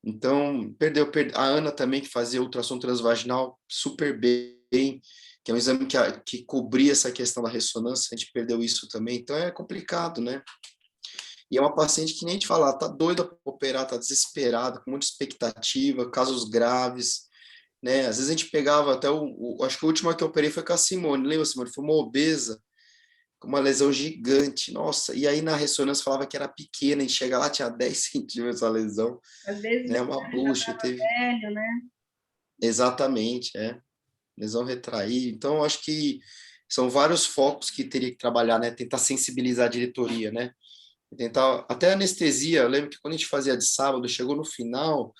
Então, perdeu. A Ana também, que fazia ultrassom transvaginal super bem, que é um exame que cobria essa questão da ressonância, a gente perdeu isso também, então é complicado, né? E é uma paciente que nem a gente fala, tá doida para operar, tá desesperada, com muita expectativa, casos graves, né? Às vezes a gente pegava até acho que a última que eu operei foi com a Simone, lembra, Simone? Foi uma obesa, com uma lesão gigante, nossa, e aí na ressonância falava que era pequena, e chega lá, tinha 10 centímetros a lesão, Às vezes né? o Uma exame já bucha, estava teve... velho, né? Exatamente, lesão retraída, então eu acho que são vários focos que teria que trabalhar, né? Tentar sensibilizar a diretoria, né? Tentar, até anestesia, eu lembro que quando a gente fazia de sábado, chegou no final,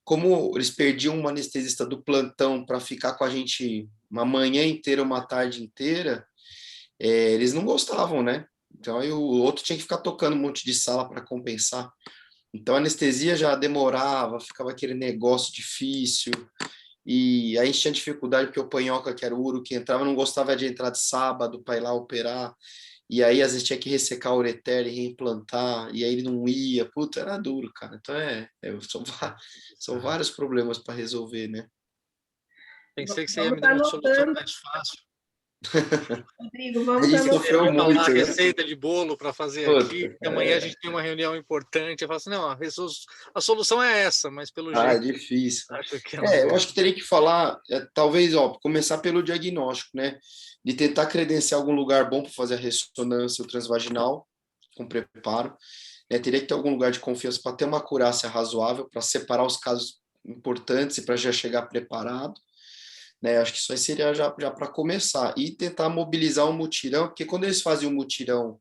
como eles perdiam um anestesista do plantão para ficar com a gente uma manhã inteira, uma tarde inteira, eles não gostavam, né? Então aí o outro tinha que ficar tocando um monte de sala para compensar. Então a anestesia já demorava, ficava aquele negócio difícil, e aí a gente tinha dificuldade porque o Panhoca, que era o Uro que entrava, não gostava de entrar de sábado para ir lá operar. E aí, às vezes, tinha que ressecar o ureter e reimplantar, e aí ele não ia. Puta, era duro, cara. Então, são vários problemas para resolver, né? Pensei que você ia Vamos me dar uma solução anotando, mais fácil. Rodrigo, A vamos gente Você ia sofreu me anotando. falar a muito, né? receita de bolo para fazer aqui, Puta, porque amanhã a gente tem uma reunião importante. Eu falo assim, não, a solução é essa, mas pelo é jeito, difícil. acho que é Eu melhor. acho que teria que falar, talvez, começar pelo diagnóstico, né? De tentar credenciar algum lugar bom para fazer a ressonância o transvaginal, com preparo. Né? Teria que ter algum lugar de confiança para ter uma acurácia razoável, para separar os casos importantes e para já chegar preparado. Né? Acho que isso aí seria já para começar. E tentar mobilizar um mutirão, porque quando eles fazem um mutirão,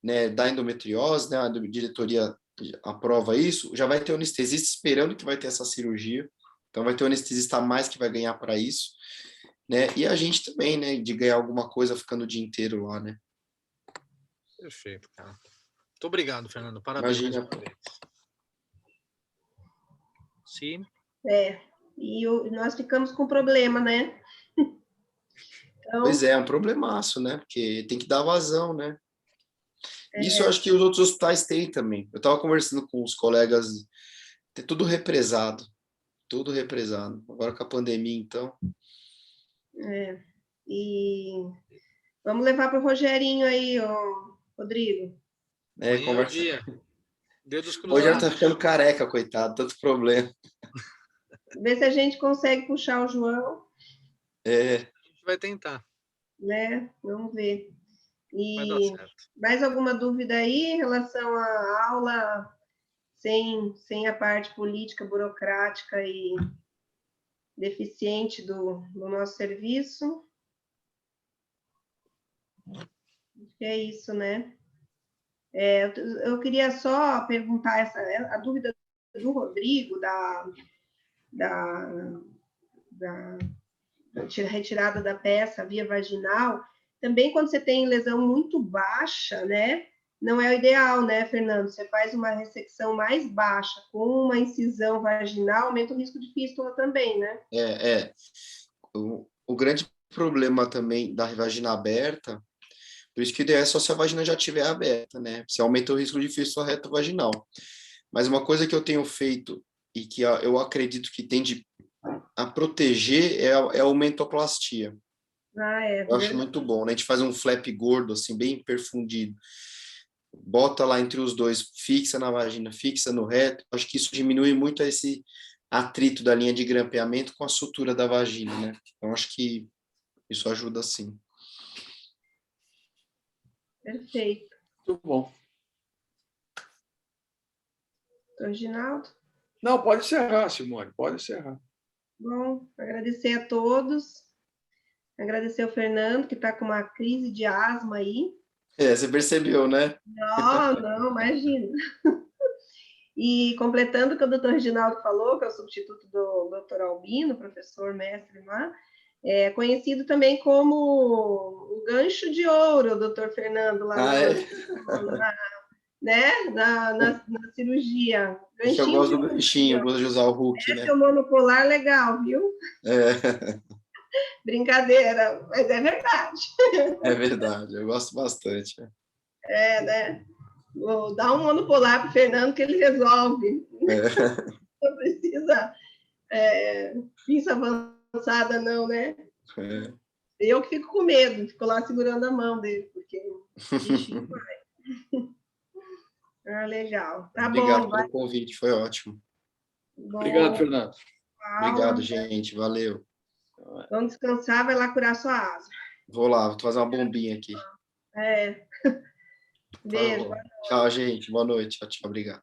né, da endometriose, né, a diretoria aprova isso, já vai ter um anestesista esperando que vai ter essa cirurgia. Então vai ter um anestesista a mais que vai ganhar para isso. Né? E a gente também, né, de ganhar alguma coisa ficando o dia inteiro lá, né? Perfeito, cara. Muito obrigado, Fernando. Parabéns mais Imagina. uma vez. Sim. E nós ficamos com problema, né? Então, Pois é um problemaço, né? Porque tem que dar vazão, né? Isso eu acho que os outros hospitais têm também. Eu estava conversando com os colegas, tem tudo represado. Tudo represado. Agora com a pandemia, então. e vamos levar para o Rogerinho aí, ó, Rodrigo. Amanhã é o Conversa. dia. Dedos Hoje já cruzados. tá ficando careca, coitado, tanto problema. Ver se a gente consegue puxar o João, A gente vai tentar. né? Vamos ver. Vai dar E certo. mais alguma dúvida aí em relação à aula, sem a parte política, burocrática e deficiente do nosso serviço? Acho que é isso, né? Eu queria só perguntar a dúvida do Rodrigo, da retirada da peça via vaginal. Também quando você tem lesão muito baixa, né? Não é o ideal, né, Fernando? Você faz uma ressecção mais baixa com uma incisão vaginal, aumenta o risco de fístula também, né? O grande problema também da vagina aberta, por isso que o ideal é só se a vagina já estiver aberta, né? Você aumenta o risco de fístula retrovaginal. Mas uma coisa que eu tenho feito e que eu acredito que tende a proteger é a aumentoplastia. Eu acho muito bom, né? A gente faz um flap gordo, assim, bem perfundido. Bota lá entre os dois, fixa na vagina, fixa no reto. Acho que isso diminui muito esse atrito da linha de grampeamento com a sutura da vagina, né? Então, acho que isso ajuda sim. Perfeito. Muito bom. Reginaldo? Não, pode encerrar, Simone, pode encerrar. Bom, agradecer a todos. Agradecer ao Fernando, que está com uma crise de asma aí. Você percebeu, né? Não, imagina. E completando o que o doutor Reginaldo falou, que é o substituto do doutor Albino, professor mestre lá, é conhecido também como o gancho de ouro, doutor Fernando, lá na cirurgia. É que eu gosto do ganchinho, eu gosto de usar o Hulk, né? Esse é o monopolar legal, viu? É. Brincadeira, mas é verdade. É verdade, eu gosto bastante. Né? Vou dar um monopolar para o Fernando que ele resolve. Não precisa pinça avançada, não, né? Eu que fico com medo, fico lá segurando a mão dele, porque o bichinho vai. Legal. Tá Obrigado bom. pelo convite, foi ótimo. Bom, obrigado, Fernando. Obrigado, gente, valeu. Vamos descansar, vai lá curar sua asa. Vou lá, vou fazer uma bombinha aqui. Beijo. Tchau, gente. Boa noite. Tchau, tchau. Obrigado.